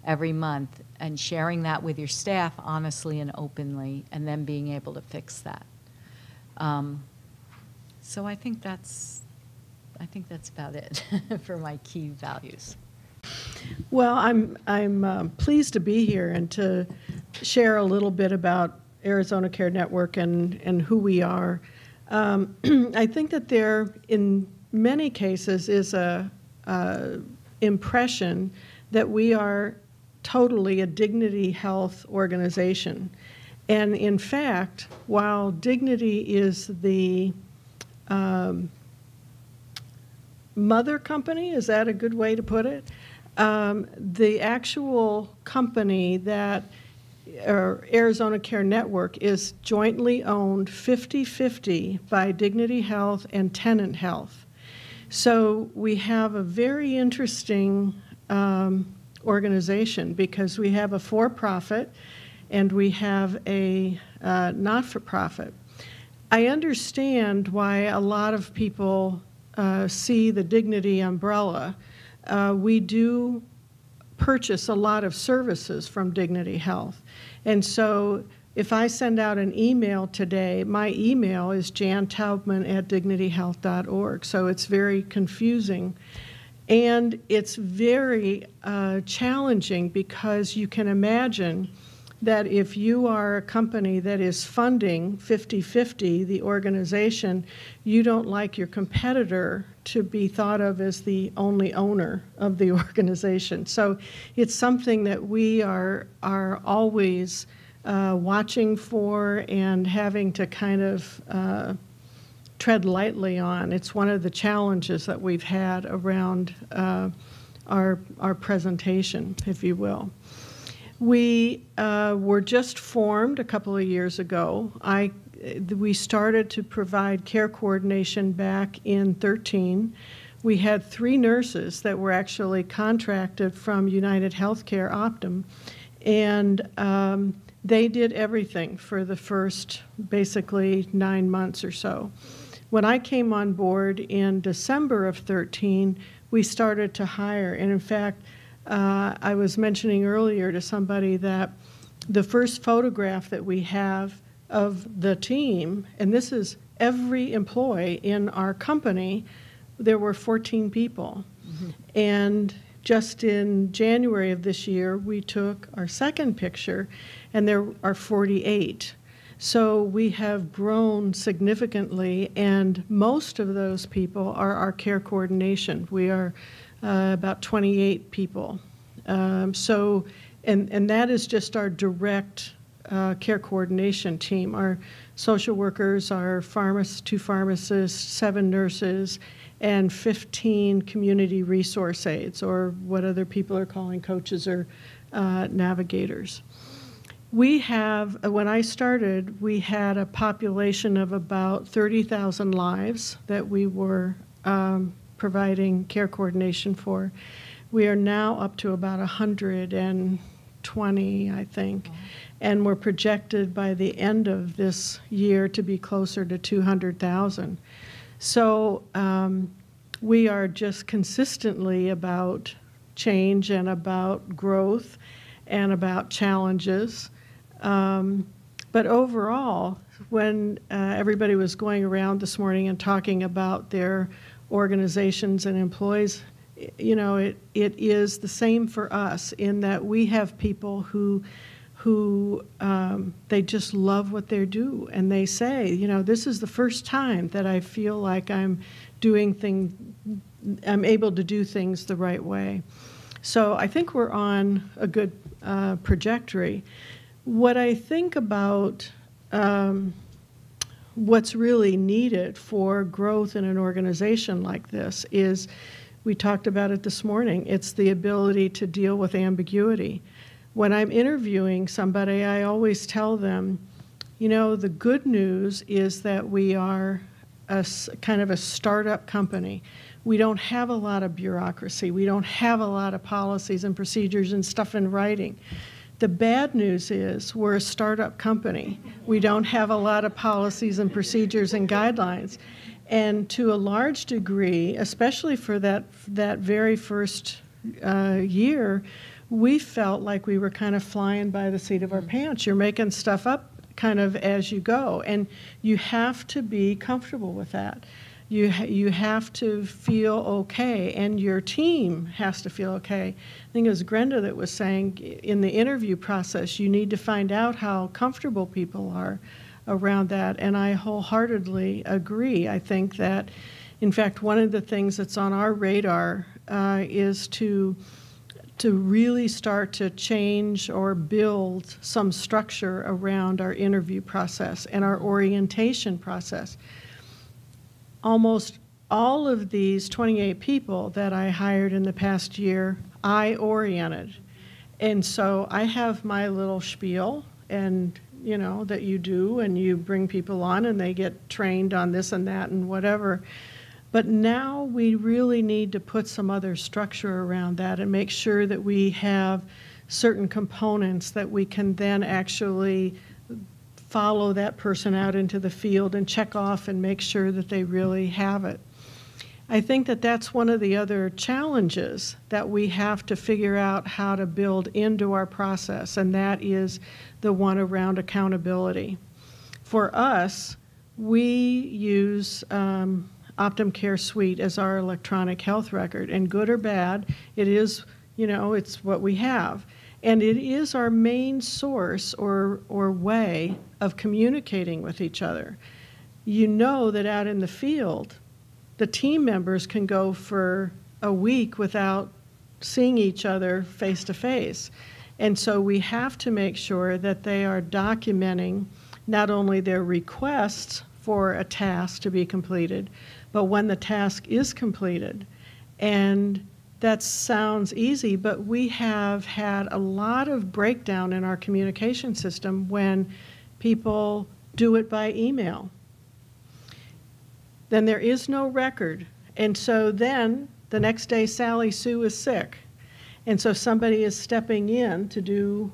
every month and sharing that with your staff honestly and openly, and then being able to fix that. So I think that's about it for my key values. Well, I'm pleased to be here and to share a little bit about Arizona Care Network and who we are. I think that there, in many cases, is a impression that we are totally a Dignity Health organization. And in fact, while Dignity is the mother company, is that a good way to put it? The actual company that Arizona Care Network is jointly owned 50-50 by Dignity Health and Tenet Health. So we have a very interesting organization because we have a for-profit and we have a not-for-profit. I understand why a lot of people see the Dignity umbrella. We do purchase a lot of services from Dignity Health. And so if I send out an email today, my email is jantaubman@dignityhealth.org, so it's very confusing. And it's very challenging because you can imagine that if you are a company that is funding 50-50 the organization, you don't like your competitor to be thought of as the only owner of the organization. So it's something that we are always watching for and having to kind of tread lightly on. It's one of the challenges that we've had around our presentation, if you will. We were just formed a couple of years ago. We started to provide care coordination back in 2013. We had 3 nurses that were actually contracted from United Healthcare Optum, and they did everything for the first basically 9 months or so. When I came on board in December of 2013, we started to hire, and in fact, I was mentioning earlier to somebody that the first photograph that we have of the team, and this is every employee in our company, there were 14 people. Mm-hmm. And just in January of this year, we took our second picture, and there are 48. So we have grown significantly, and most of those people are our care coordination. We are about 28 people. And that is just our direct care coordination team. Our social workers, our 2 pharmacists, 7 nurses, and 15 community resource aides, or what other people are calling coaches or navigators. We have, when I started, we had a population of about 30,000 lives that we were providing care coordination for. We are now up to about 120, I think, and we're projected by the end of this year to be closer to 200,000. So we are just consistently about change and about growth and about challenges. But overall, when everybody was going around this morning and talking about their organizations and employees, you know, it is the same for us in that we have people who they just love what they do, and they say, you know, this is the first time that I feel like I'm able to do things the right way. So I think we're on a good trajectory. What I think about what's really needed for growth in an organization like this is, we talked about it this morning, it's the ability to deal with ambiguity. When I'm interviewing somebody, I always tell them, you know, the good news is that we are kind of a startup company. We don't have a lot of bureaucracy. We don't have a lot of policies and procedures and stuff in writing. The bad news is we're a startup company. We don't have a lot of policies and procedures and guidelines. And to a large degree, especially for that very first year, we felt like we were kind of flying by the seat of our pants. You're making stuff up kind of as you go, and you have to be comfortable with that. You have to feel okay, and your team has to feel okay. I think it was Grenda that was saying in the interview process, you need to find out how comfortable people are around that, and I wholeheartedly agree. I think that, in fact, one of the things that's on our radar is to really start to change or build some structure around our interview process and our orientation process. Almost all of these 28 people that I hired in the past year, I oriented. And so I have my little spiel, and you know, that you do, and you bring people on and they get trained on this and that and whatever. But now we really need to put some other structure around that and make sure that we have certain components that we can then actually follow that person out into the field and check off and make sure that they really have it. I think that that's one of the other challenges that we have to figure out how to build into our process, and that is the one around accountability. For us, we use Optum Care Suite as our electronic health record, and good or bad, it is, it's what we have. And it is our main source or way of communicating with each other. You know that out in the field, the team members can go for a week without seeing each other face to face. And so we have to make sure that they are documenting not only their requests for a task to be completed, but when the task is completed. And that sounds easy, but we have had a lot of breakdown in our communication system when people do it by email. Then there is no record. And so then the next day Sally Sue is sick. And so somebody is stepping in to do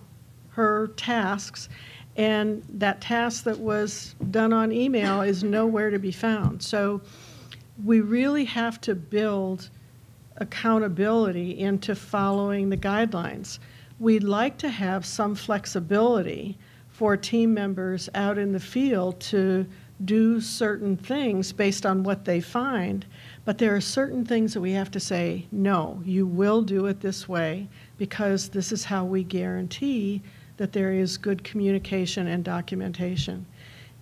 her tasks, and that task that was done on email is nowhere to be found. So we really have to build accountability into following the guidelines. We'd like to have some flexibility for team members out in the field to do certain things based on what they find, but there are certain things that we have to say, no, you will do it this way because this is how we guarantee that there is good communication and documentation.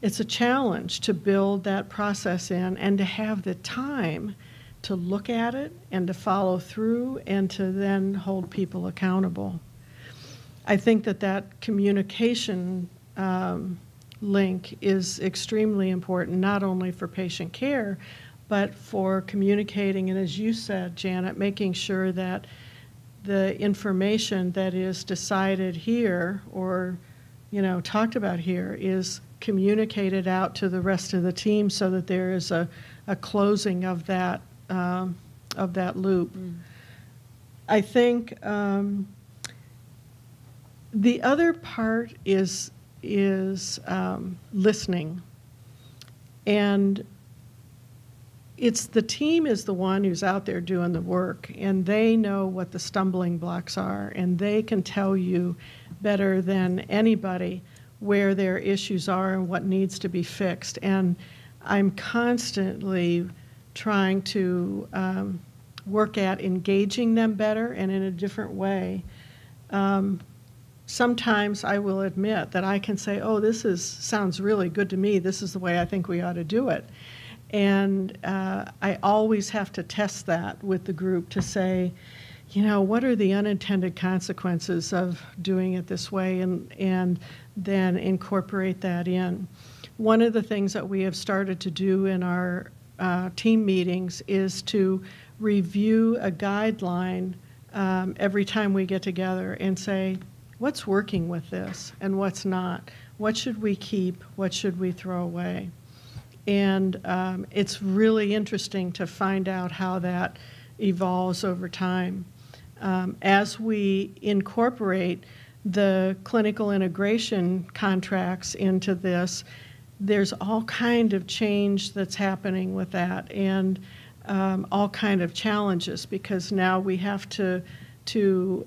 It's a challenge to build that process in and to have the time to look at it and to follow through and to then hold people accountable. I think that communication link is extremely important, not only for patient care, but for communicating, and as you said, Janet, making sure that the information that is decided here or talked about here is communicated out to the rest of the team so that there is a closing of that loop. I think the other part is listening, and it's the team is the one who's out there doing the work, and they know what the stumbling blocks are, and they can tell you better than anybody where their issues are and what needs to be fixed. And I'm constantly trying to work at engaging them better and in a different way. Sometimes I will admit that I can say, oh, this sounds really good to me. This is the way I think we ought to do it. And I always have to test that with the group to say, what are the unintended consequences of doing it this way, and then incorporate that in. One of the things that we have started to do in our team meetings is to review a guideline every time we get together and say, what's working with this and what's not? What should we keep? What should we throw away? And it's really interesting to find out how that evolves over time. As we incorporate the clinical integration contracts into this, there's all kind of change that's happening with that, and all kind of challenges, because now we have to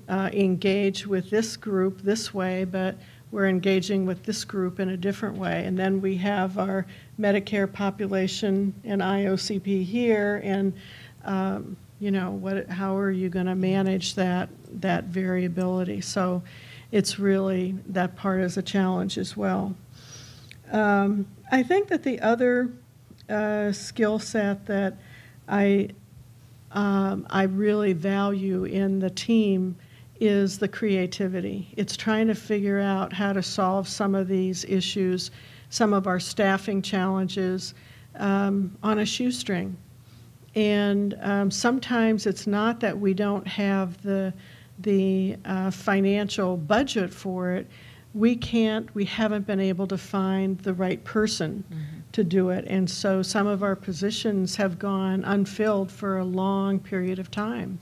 engage with this group this way, but we're engaging with this group in a different way. And then we have our Medicare population and IOCP here, and how are you going to manage that variability? So it's really, that part is a challenge as well. I think that the other skill set that I really value in the team is the creativity. It's trying to figure out how to solve some of these issues, some of our staffing challenges on a shoestring. And sometimes it's not that we don't have the financial budget for it. We haven't been able to find the right person to do it. And so some of our positions have gone unfilled for a long period of time.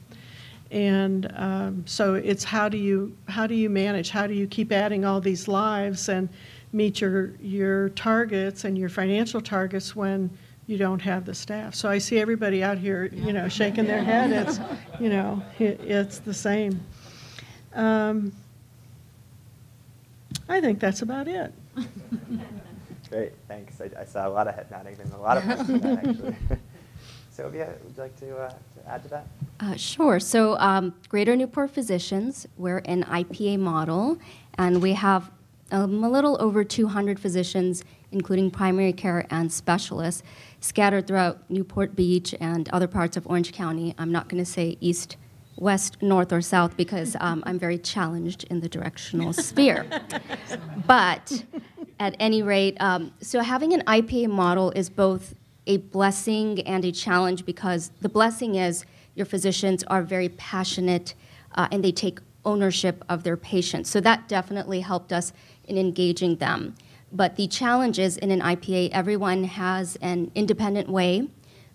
And so it's how do you manage? How do you keep adding all these lives and meet your targets and your financial targets when you don't have the staff. So I see everybody out here, shaking their head. It's, it's the same. I think that's about it. Great, thanks. I saw a lot of head nodding and a lot of questions on that, actually. Sylvia, would you like to add to that? Sure. So Greater Newport Physicians, we're an IPA model, and we have a little over 200 physicians, including primary care and specialists, scattered throughout Newport Beach and other parts of Orange County. I'm not going to say east, west, north, or south because I'm very challenged in the directional sphere. But at any rate, so having an IPA model is both a blessing and a challenge, because the blessing is your physicians are very passionate and they take ownership of their patients. So that definitely helped us in engaging them. But the challenge is in an IPA, everyone has an independent way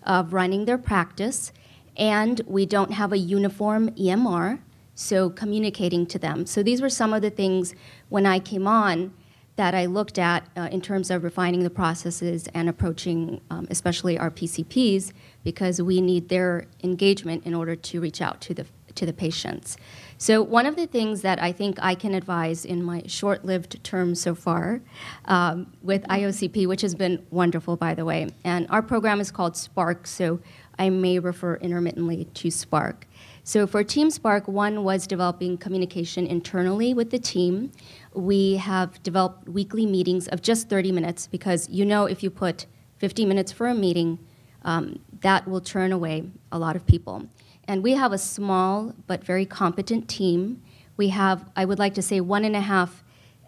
of running their practice, and we don't have a uniform EMR, so communicating to them. So these were some of the things when I came on that I looked at in terms of refining the processes and approaching especially our PCPs, because we need their engagement in order to reach out to the patients. So one of the things that I think I can advise in my short-lived term so far with IOCP, which has been wonderful, by the way, and our program is called Spark, so I may refer intermittently to Spark. So for Team Spark, one was developing communication internally with the team. We have developed weekly meetings of just 30 minutes because if you put 50 minutes for a meeting, that will turn away a lot of people. And we have a small but very competent team. We have, I would like to say, 1.5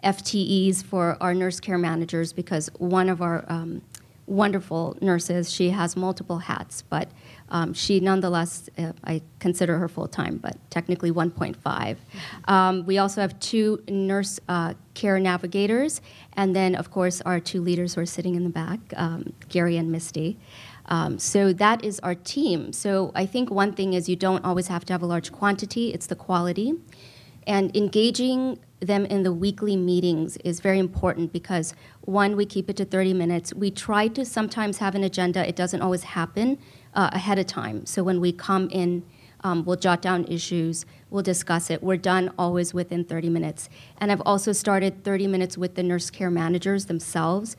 FTEs for our nurse care managers, because one of our wonderful nurses, she has multiple hats, but she nonetheless, I consider her full-time, but technically 1.5. We also have 2 nurse care navigators, and then, of course, our 2 leaders who are sitting in the back, Gary and Misty. So that is our team. So I think one thing is you don't always have to have a large quantity, it's the quality. And engaging them in the weekly meetings is very important because, one, we keep it to 30 minutes. We try to sometimes have an agenda. It doesn't always happen ahead of time. So when we come in, we'll jot down issues, we'll discuss it. We're done always within 30 minutes. And I've also started 30 minutes with the nurse care managers themselves.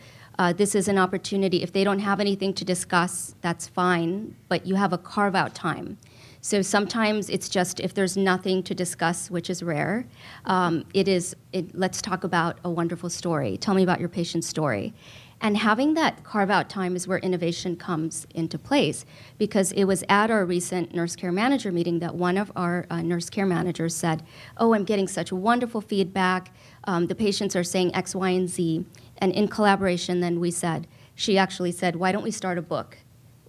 This is an opportunity. If they don't have anything to discuss, that's fine, but you have a carve-out time. So sometimes it's just if there's nothing to discuss, which is rare, let's talk about a wonderful story. Tell me about your patient's story. And having that carve-out time is where innovation comes into place, because it was at our recent nurse care manager meeting that one of our nurse care managers said, "Oh, I'm getting such wonderful feedback. The patients are saying X, Y, and Z." And in collaboration, then she actually said, "Why don't we start a book?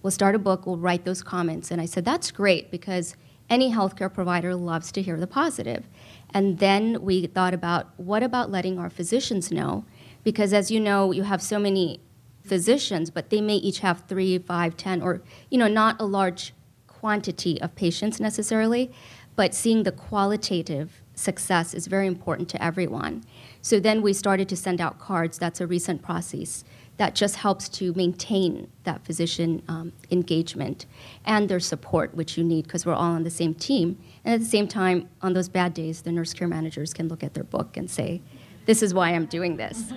We'll start a book, we'll write those comments." And I said, that's great, because any healthcare provider loves to hear the positive. And then we thought about, what about letting our physicians know? Because as you know, you have so many physicians, but they may each have 3, 5, 10, or not a large quantity of patients necessarily, but seeing the qualitative success is very important to everyone. So then we started to send out cards. That's a recent process that just helps to maintain that physician engagement and their support, which you need because we're all on the same team. And at the same time, on those bad days, the nurse care managers can look at their book and say, this is why I'm doing this.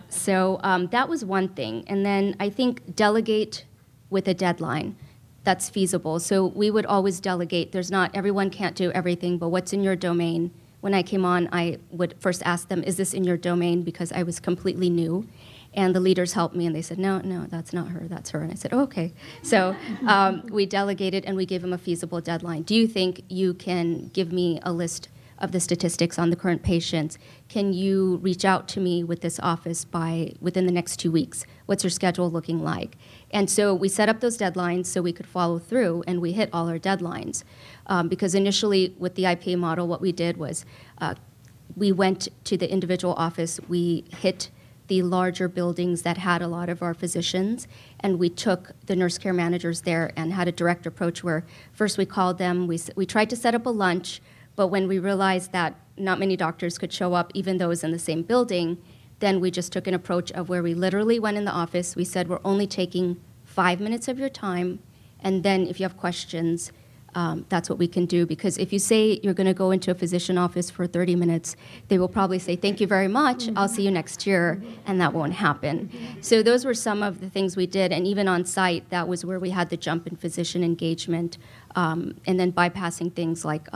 So that was one thing. And then I think delegate with a deadline. That's feasible. So we would always delegate. Everyone can't do everything, but what's in your domain? When I came on, I would first ask them, is this in your domain? Because I was completely new. And the leaders helped me, and they said, no, that's not her, that's her. And I said, oh, okay. So we delegated, and we gave them a feasible deadline. Do you think you can give me a list of the statistics on the current patients? Can you reach out to me with this office within the next 2 weeks? What's your schedule looking like? And so we set up those deadlines so we could follow through, and we hit all our deadlines. Because initially, with the IPA model, what we did was we went to the individual office, we hit the larger buildings that had a lot of our physicians, and we took the nurse care managers there and had a direct approach where first we called them, we tried to set up a lunch, but when we realized that not many doctors could show up, even though it was in the same building, then we just took an approach of where we literally went in the office, we said we're only taking 5 minutes of your time, and then if you have questions, that's what we can do. Because if you say you're going to go into a physician office for 30 minutes, they will probably say, thank you very much, I'll see you next year, and that won't happen. So those were some of the things we did, and even on site, that was where we had the jump in physician engagement, and then bypassing things like,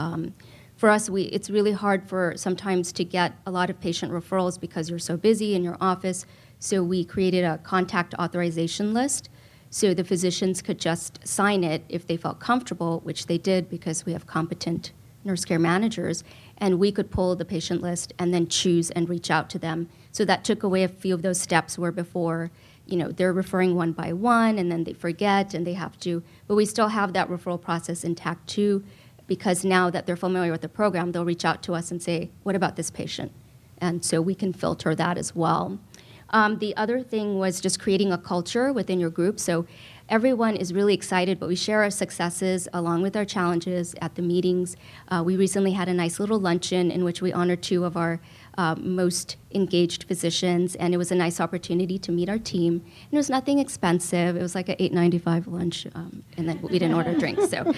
for us, it's really hard for sometimes to get a lot of patient referrals because you're so busy in your office, so we created a contact authorization list. So the physicians could just sign it if they felt comfortable, which they did because we have competent nurse care managers, and we could pull the patient list and then choose and reach out to them. So that took away a few of those steps where before, they're referring one by one and then they forget and they have to, but we still have that referral process intact too, because now that they're familiar with the program, they'll reach out to us and say, what about this patient? And so we can filter that as well. The other thing was just creating a culture within your group. So everyone is really excited, but we share our successes along with our challenges at the meetings. We recently had a nice little luncheon in which we honored 2 of our most engaged physicians, and it was a nice opportunity to meet our team. And it was nothing expensive. It was like an $8.95 lunch, and then we didn't order drinks. So,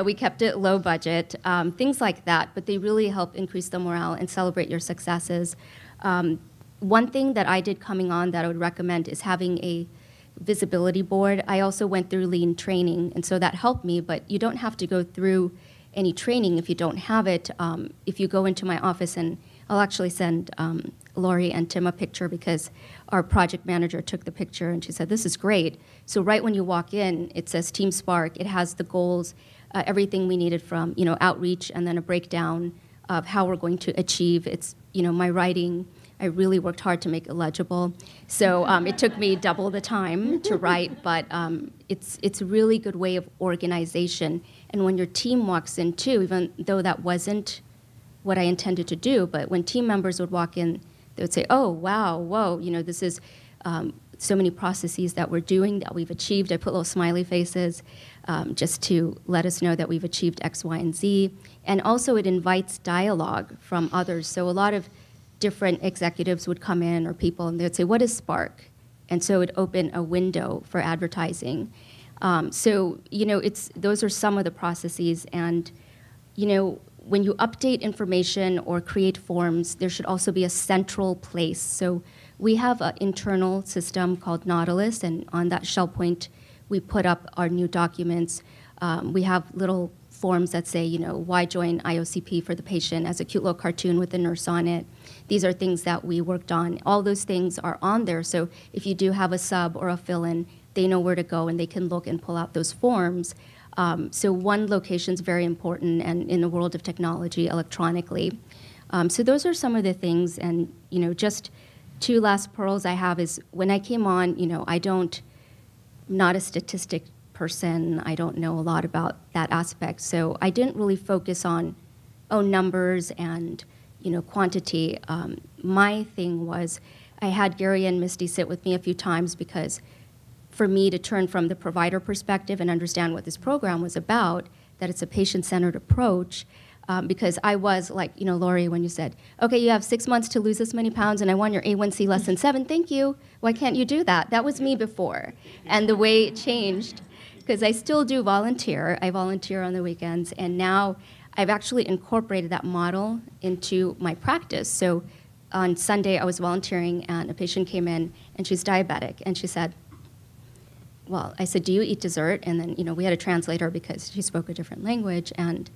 we kept it low budget, things like that. But they really help increase the morale and celebrate your successes. One thing that I did coming on that I would recommend is having a visibility board. I also went through lean training, and so that helped me, but you don't have to go through any training if you don't have it. If you go into my office, and I'll actually send Lori and Tim a picture because our project manager took the picture and she said, this is great. So right when you walk in, it says Team Spark. It has the goals, everything we needed from outreach, and then a breakdown of how we're going to achieve. It's my writing. I really worked hard to make it legible. So it took me double the time to write, but it's a really good way of organization. And when your team walks in too, even though that wasn't what I intended to do, but when team members would walk in, they would say, oh, wow, whoa, this is so many processes that we're doing, that we've achieved. I put little smiley faces just to let us know that we've achieved X, Y, and Z. And also it invites dialogue from others. So a lot of different executives would come in or people, and they'd say, what is Spark? And so it opened a window for advertising. Those are some of the processes. And, when you update information or create forms, there should also be a central place. So we have an internal system called Nautilus, and on that ShellPoint, we put up our new documents. We have little forms that say, why join IOCP for the patient, as a cute little cartoon with a nurse on it. These are things that we worked on. All those things are on there. So if you do have a sub or a fill-in, they know where to go and they can look and pull out those forms. So one location is very important, and in the world of technology, electronically. So those are some of the things. And just 2 last pearls I have is when I came on, not a statistic person. I don't know a lot about that aspect. So I didn't really focus on, numbers and, quantity. My thing was I had Gary and Misty sit with me a few times because for me to turn from the provider perspective and understand what this program was about, that it's a patient-centered approach, because I was like, Lori, when you said, okay, you have 6 months to lose this many pounds and I want your A1C less than 7, thank you. Why can't you do that? That was me before. And the way it changed, because I still do volunteer. I volunteer on the weekends, and now I've actually incorporated that model into my practice. So on Sunday, I was volunteering, and a patient came in, and she's diabetic, and she said, well, I said, do you eat dessert? And then, we had a translator because she spoke a different language, and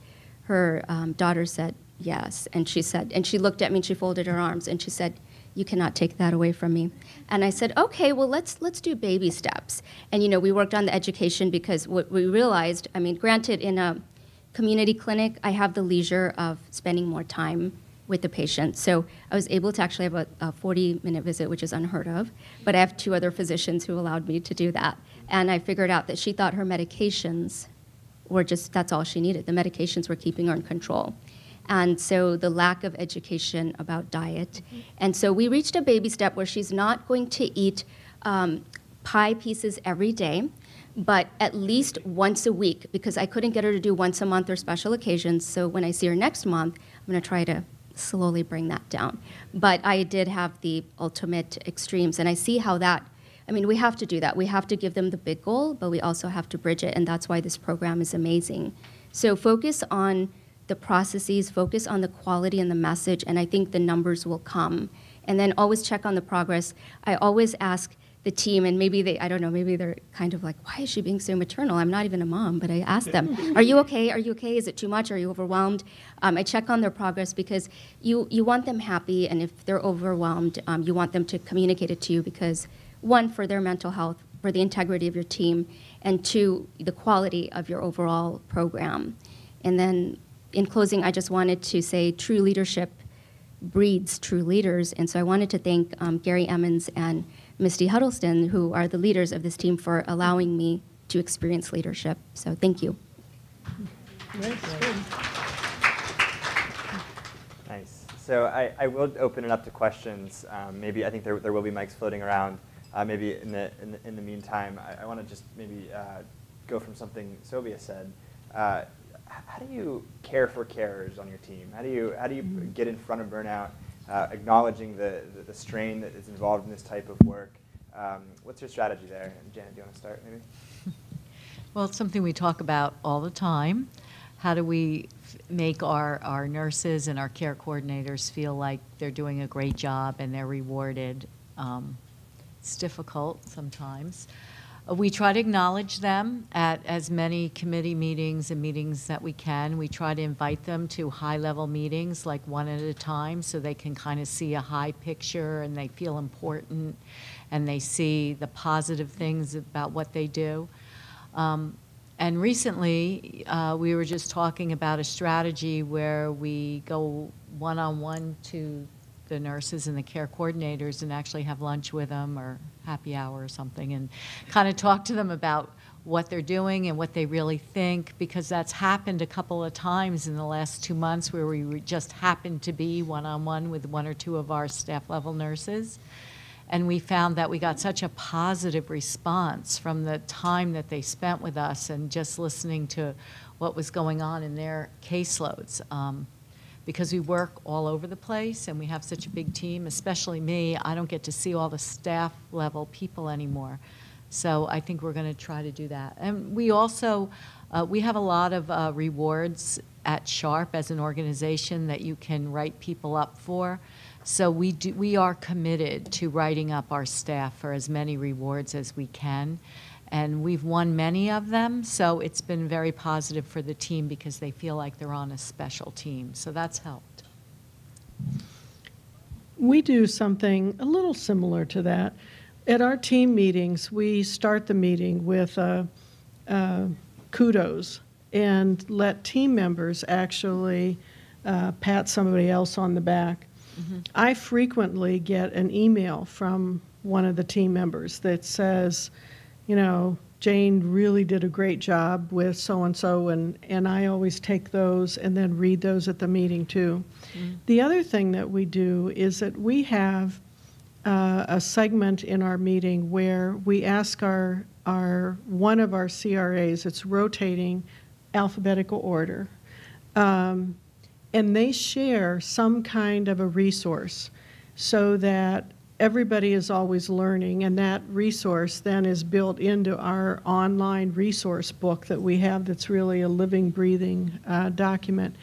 her daughter said yes. And she said, and she looked at me and she folded her arms and she said, you cannot take that away from me. And I said, okay, well, let's do baby steps. And, we worked on the education because what we realized, granted, in a community clinic, I have the leisure of spending more time with the patient. So I was able to actually have a 40-minute visit, which is unheard of. But I have 2 other physicians who allowed me to do that. And I figured out that she thought her medications were that's all she needed. The medications were keeping her in control. And so the lack of education about diet. And so we reached a baby step where she's not going to eat pie pieces every day, but at least once a week, because I couldn't get her to do once a month or special occasions. So when I see her next month, I'm going to try to slowly bring that down. But I did have the ultimate extremes, and I see how that I mean, we have to do that. We have to give them the big goal, but we also have to bridge it, and that's why this program is amazing. So focus on the processes, focus on the quality and the message, and I think the numbers will come. And then always check on the progress. I always ask the team, and maybe I don't know, maybe they're kind of like, why is she being so maternal? I'm not even a mom, but I ask them, are you okay? Are you okay? Is it too much? Are you overwhelmed? I check on their progress because you want them happy, and if they're overwhelmed, you want them to communicate it to you because, one, for their mental health, for the integrity of your team, and two, the quality of your overall program. And then in closing, I just wanted to say true leadership breeds true leaders, and so I wanted to thank Gary Emmons and Misty Huddleston, who are the leaders of this team, for allowing me to experience leadership. So thank you. Nice. So I will open it up to questions. Maybe I think there will be mics floating around. Maybe in the meantime, I want to just maybe go from something Sylvia said. How do you care for carers on your team? How do you get in front of burnout? Acknowledging the strain that is involved in this type of work. What's your strategy there? And Janet, do you want to start maybe? Well, it's something we talk about all the time. How do we make our nurses and our care coordinators feel like they're doing a great job and they're rewarded? It's difficult sometimes. We try to acknowledge them at as many committee meetings and meetings that we can. We try to invite them to high-level meetings, like one at a time, so they can kind of see a high picture and they feel important and they see the positive things about what they do. And recently, we were just talking about a strategy where we go one-on-one to the nurses and the care coordinators and actually have lunch with them or happy hour or something and kind of talk to them about what they're doing and what they really think, because that's happened a couple of times in the last 2 months where we just happened to be one-on-one with one or two of our staff level nurses. And we found that we got such a positive response from the time that they spent with us and just listening to what was going on in their caseloads. Because we work all over the place and we have such a big team, especially me, I don't get to see all the staff level people anymore. So I think we're going to try to do that. And we also, we have a lot of rewards at Sharp as an organization that you can write people up for. So we are committed to writing up our staff for as many rewards as we can. And we've won many of them, so it's been very positive for the team because they feel like they're on a special team. So that's helped. We do something a little similar to that. At our team meetings, we start the meeting with kudos and let team members actually pat somebody else on the back. Mm-hmm. I frequently get an email from one of the team members that says, you know, Jane really did a great job with so-and-so, and I always take those and then read those at the meeting too. Mm-hmm. The other thing that we do is that we have a segment in our meeting where we ask one of our CRAs, it's rotating alphabetical order, and they share some kind of a resource so that everybody is always learning, and that resource then is built into our online resource book that we have that's really a living, breathing document.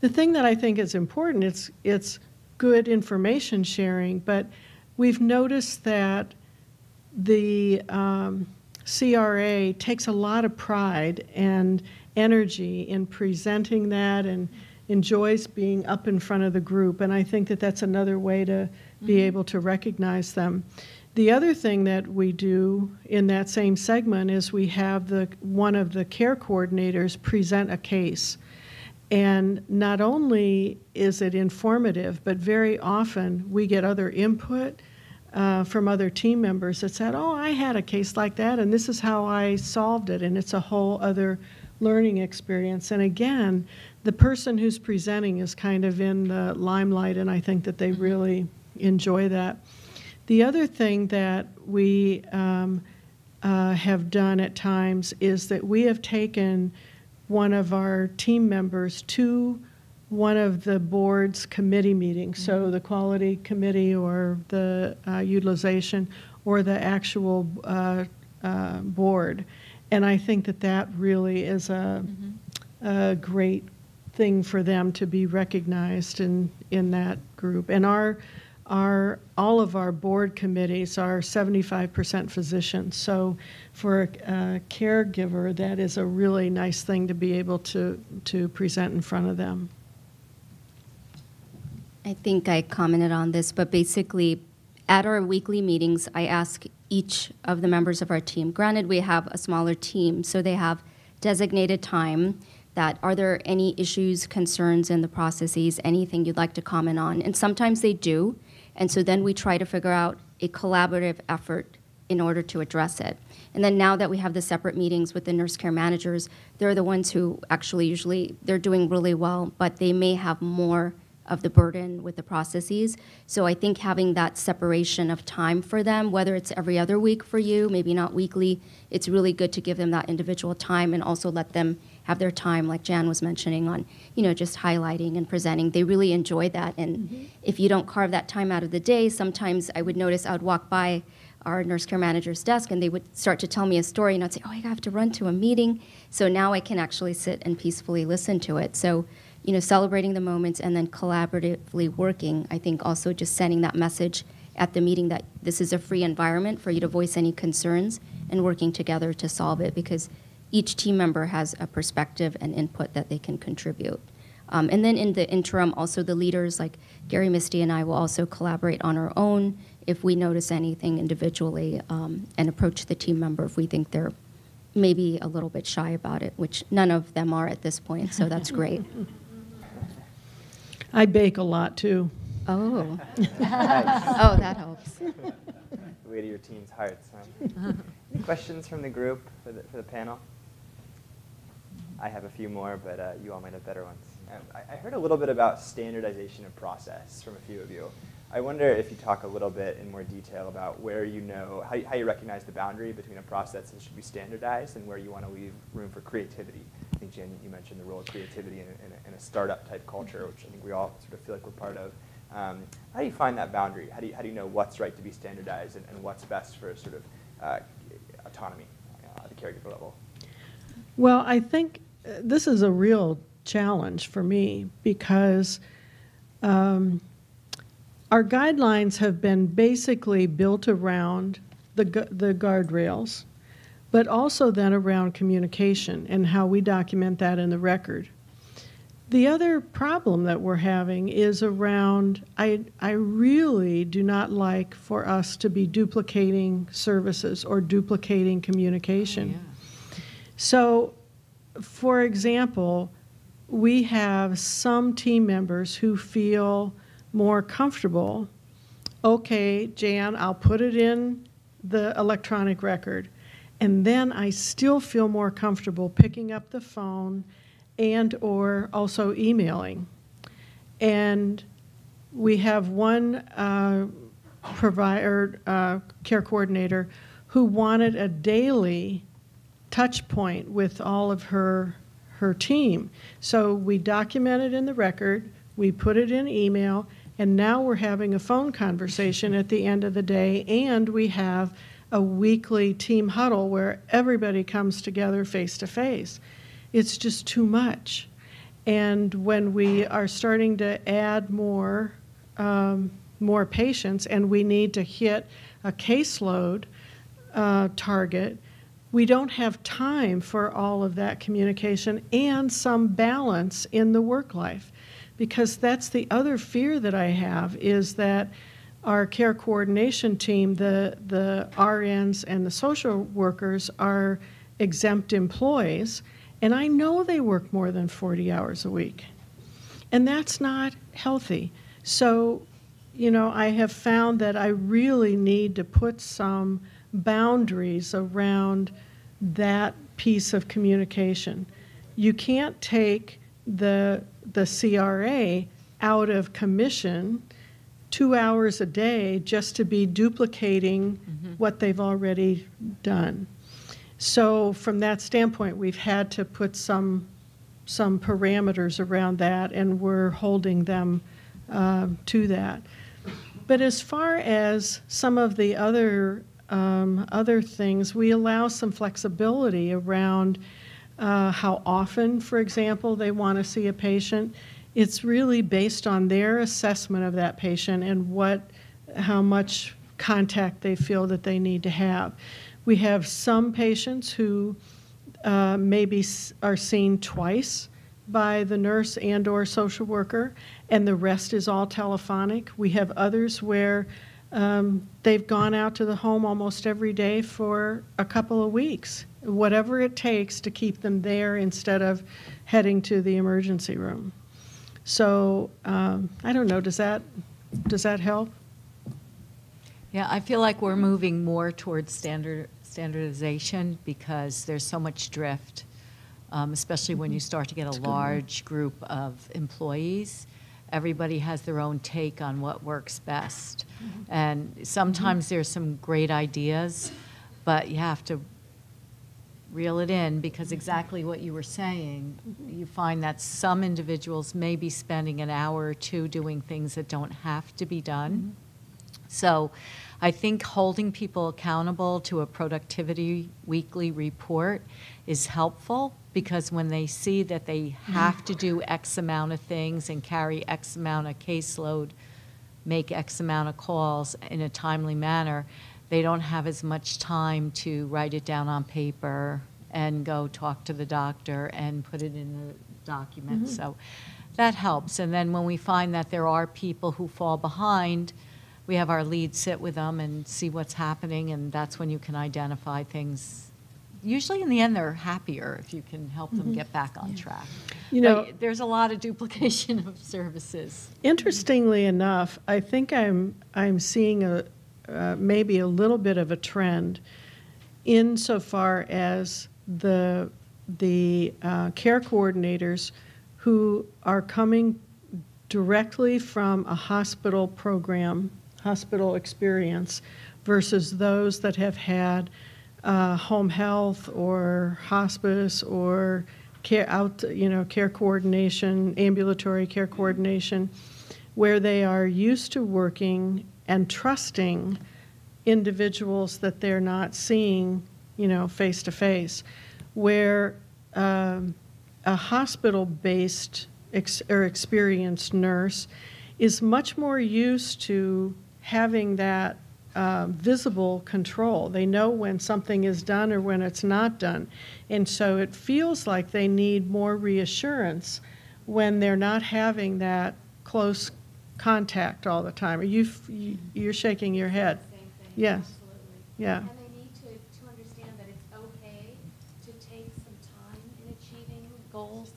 The thing that I think is important, it's good information sharing, but we've noticed that the CRA takes a lot of pride and energy in presenting that and enjoys being up in front of the group, and I think that that's another way to be able to recognize them. The other thing that we do in that same segment is we have one of the care coordinators present a case. And not only is it informative, but very often we get other input from other team members that said, oh, I had a case like that, and this is how I solved it, and it's a whole other learning experience. And again, the person who's presenting is kind of in the limelight, and I think that they really enjoy that. The other thing that we have done at times is that we have taken one of our team members to one of the board's committee meetings, so the quality committee or the utilization, or the actual board. And I think that that really is a great thing for them to be recognized in that group. And all of our board committees are 75% physicians. So for a caregiver, that is a really nice thing to be able to present in front of them. I think I commented on this, but basically at our weekly meetings, I ask each of the members of our team, granted we have a smaller team, so they have designated time, that are there any issues, concerns in the processes, anything you'd like to comment on? And sometimes they do, and so then we try to figure out a collaborative effort in order to address it. And then now that we have the separate meetings with the nurse care managers, they're the ones who actually usually, they're doing really well, but they may have more of the burden with the processes. So I think having that separation of time for them, whether it's every other week for you, maybe not weekly, it's really good to give them that individual time and also let them have their time, like Jan was mentioning, on, you know, just highlighting and presenting. They really enjoy that. And if you don't carve that time out of the day, sometimes I would notice I would walk by our nurse care manager's desk and they would start to tell me a story and I'd say, oh, I have to run to a meeting. So now I can actually sit and peacefully listen to it. So, you know, celebrating the moments and then collaboratively working, I think also just sending that message at the meeting that this is a free environment for you to voice any concerns and working together to solve it, because each team member has a perspective and input that they can contribute. And then in the interim, also the leaders like Gary, Misty, and I will also collaborate on our own if we notice anything individually, and approach the team member if we think they're maybe a little bit shy about it, which none of them are at this point, so that's great. I bake a lot too. Oh. Oh, that helps. The way to your team's hearts, huh? Any questions from the group for the panel? I have a few more, but you all might have better ones. I heard a little bit about standardization of process from a few of you. I wonder if you talk a little bit in more detail about where you know, how you recognize the boundary between a process that should be standardized and where you want to leave room for creativity. I think, Jan, you mentioned the role of creativity in a startup type culture, which I think we all sort of feel like we're part of. How do you find that boundary? How do you know what's right to be standardized and what's best for sort of autonomy at the caregiver level? Well, I think this is a real challenge for me because our guidelines have been basically built around the guardrails, but also then around communication and how we document that in the record. The other problem that we're having is around, I really do not like for us to be duplicating services or duplicating communication. Oh, yeah. So, for example, we have some team members who feel more comfortable, okay, Jan, I'll put it in the electronic record, and then I still feel more comfortable picking up the phone and or also emailing. And we have one care coordinator who wanted a daily touch point with all of her team. So we documented in the record, we put it in email, and now we're having a phone conversation at the end of the day, and we have a weekly team huddle where everybody comes together face to face. It's just too much. And when we are starting to add more patients and we need to hit a caseload target, we don't have time for all of that communication and some balance in the work life. Because that's the other fear that I have, is that our care coordination team, the RNs and the social workers, are exempt employees, and I know they work more than 40 hours a week. And that's not healthy. So, you know, I have found that I really need to put some boundaries around that piece of communication. You can't take the CRA out of commission 2 hours a day just to be duplicating what they've already done. So from that standpoint, we've had to put some parameters around that, and we're holding them to that. But as far as some of the other other things, we allow some flexibility around how often, for example, they want to see a patient. It's really based on their assessment of that patient and how much contact they feel that they need to have. We have some patients who maybe are seen twice by the nurse and or social worker, and the rest is all telephonic. We have others where they've gone out to the home almost every day for a couple of weeks, whatever it takes to keep them there instead of heading to the emergency room. So I don't know, does that help? Yeah, I feel like we're moving more towards standardization because there's so much drift, especially when you start to get a large group of employees. Everybody has their own take on what works best. And sometimes there's some great ideas, but you have to reel it in because exactly what you were saying, you find that some individuals may be spending an hour or two doing things that don't have to be done. So I think holding people accountable to a productivity weekly report is helpful because when they see that they have to do X amount of things and carry X amount of caseload, make X amount of calls in a timely manner, they don't have as much time to write it down on paper and go talk to the doctor and put it in the document. So that helps. And then when we find that there are people who fall behind, we have our lead sit with them and see what's happening, and that's when you can identify things. Usually in the end, they're happier if you can help them get back on track. You know, but there's a lot of duplication of services. Interestingly enough, I think I'm seeing maybe a little bit of a trend insofar as the care coordinators who are coming directly from a hospital program, hospital experience, versus those that have had home health or hospice or care coordination, ambulatory care coordination, where they are used to working and trusting individuals that they're not seeing, face to face, where a hospital-based or experienced nurse is much more used to having that visible control. They know when something is done or when it's not done. And so it feels like they need more reassurance when they're not having that close contact all the time. You're shaking your head. Same thing. Yes. Absolutely. Yeah. And they need to understand that it's okay to take some time in achieving goals.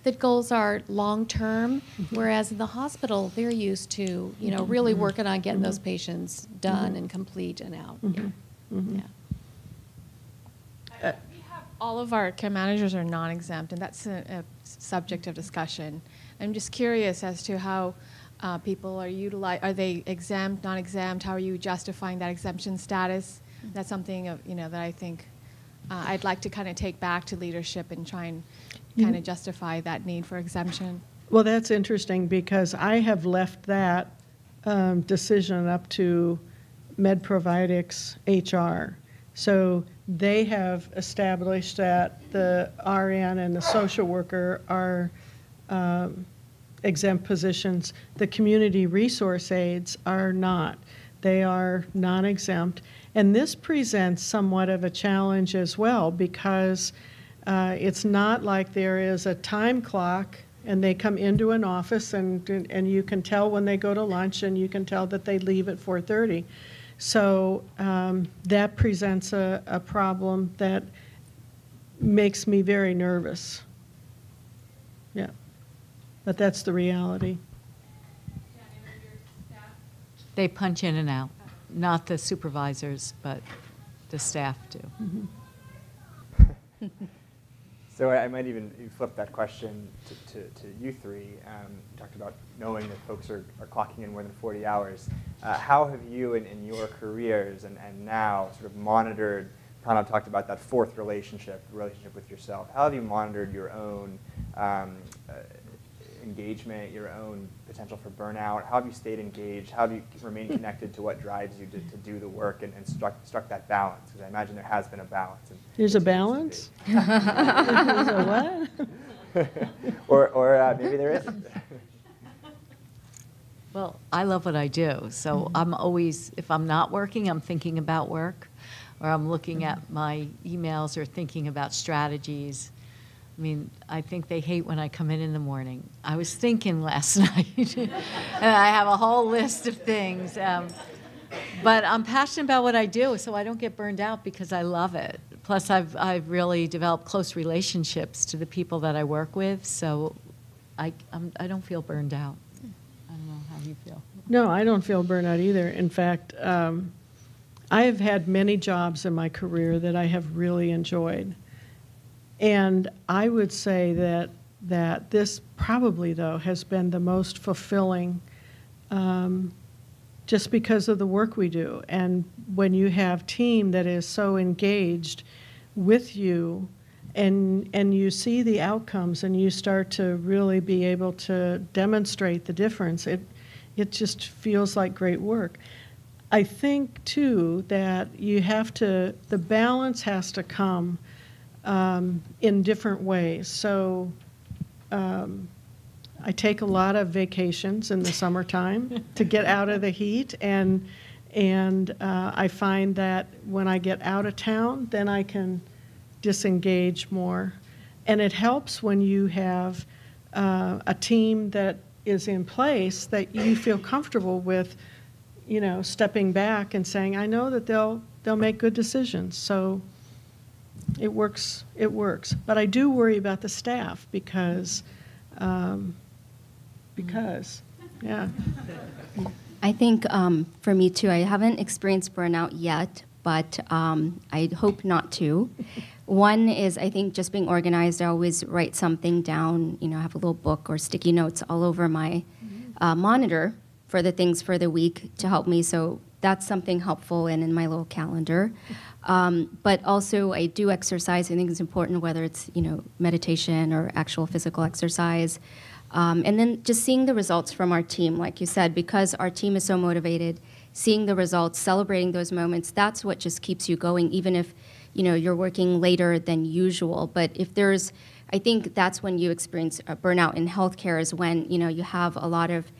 That goals are long-term, whereas in the hospital, they're used to, really working on getting those patients done and complete and out. Yeah. We have all of our care managers are non-exempt, and that's a subject of discussion. I'm just curious as to how people are they exempt, non-exempt? How are you justifying that exemption status? That's something that I think I'd like to kind of take back to leadership and try and kind of justify that need for exemption. Well, that's interesting because I have left that decision up to MedProvidex HR. So they have established that the RN and the social worker are exempt positions. The community resource aides are not. They are non-exempt. And this presents somewhat of a challenge as well because it's not like there is a time clock and they come into an office and you can tell when they go to lunch and you can tell that they leave at 4:30. So that presents a problem that makes me very nervous. Yeah, but that's the reality. They punch in and out, not the supervisors, but the staff do. So I might even flip that question to you three. You talked about knowing that folks are clocking in more than 40 hours. How have you in your careers and now sort of monitored, Pranav talked about that fourth relationship with yourself. How have you monitored your own engagement, your own potential for burnout? How have you stayed engaged? How have you remained connected to what drives you to do the work and struck that balance? Because I imagine there has been a balance. There's a balance? There's a what? or maybe there isn't. Well, I love what I do, so I'm always, if I'm not working, I'm thinking about work, or I'm looking at my emails or thinking about strategies. I mean, I think they hate when I come in the morning. I was thinking last night, and I have a whole list of things. But I'm passionate about what I do, so I don't get burned out because I love it. Plus, I've really developed close relationships to the people that I work with, so I don't feel burned out. I don't know how you feel. No, I don't feel burnout either. In fact, I have had many jobs in my career that I have really enjoyed. And I would say that this probably, though, has been the most fulfilling just because of the work we do. And when you have team that is so engaged with you and you see the outcomes and you start to really be able to demonstrate the difference, it just feels like great work. I think, too, that you have to, the balance has to come in different ways. So I take a lot of vacations in the summertime to get out of the heat, and I find that when I get out of town, then I can disengage more. And it helps when you have a team that is in place that you feel comfortable with, you know, stepping back and saying, I know that they'll make good decisions. So it works. But I do worry about the staff because yeah. I think for me too, I haven't experienced burnout yet, but I hope not to. One is, I think, just being organized. I always write something down, you know, I have a little book or sticky notes all over my monitor for the things for the week to help me. So that's something helpful and in my little calendar. But also I do exercise. I think it's important, whether it's, you know, meditation or actual physical exercise. And then just seeing the results from our team, like you said, because our team is so motivated, seeing the results, celebrating those moments, that's what just keeps you going, even if, you know, you're working later than usual. But if there's, I think that's when you experience a burnout in healthcare, is when, you know, you have a lot of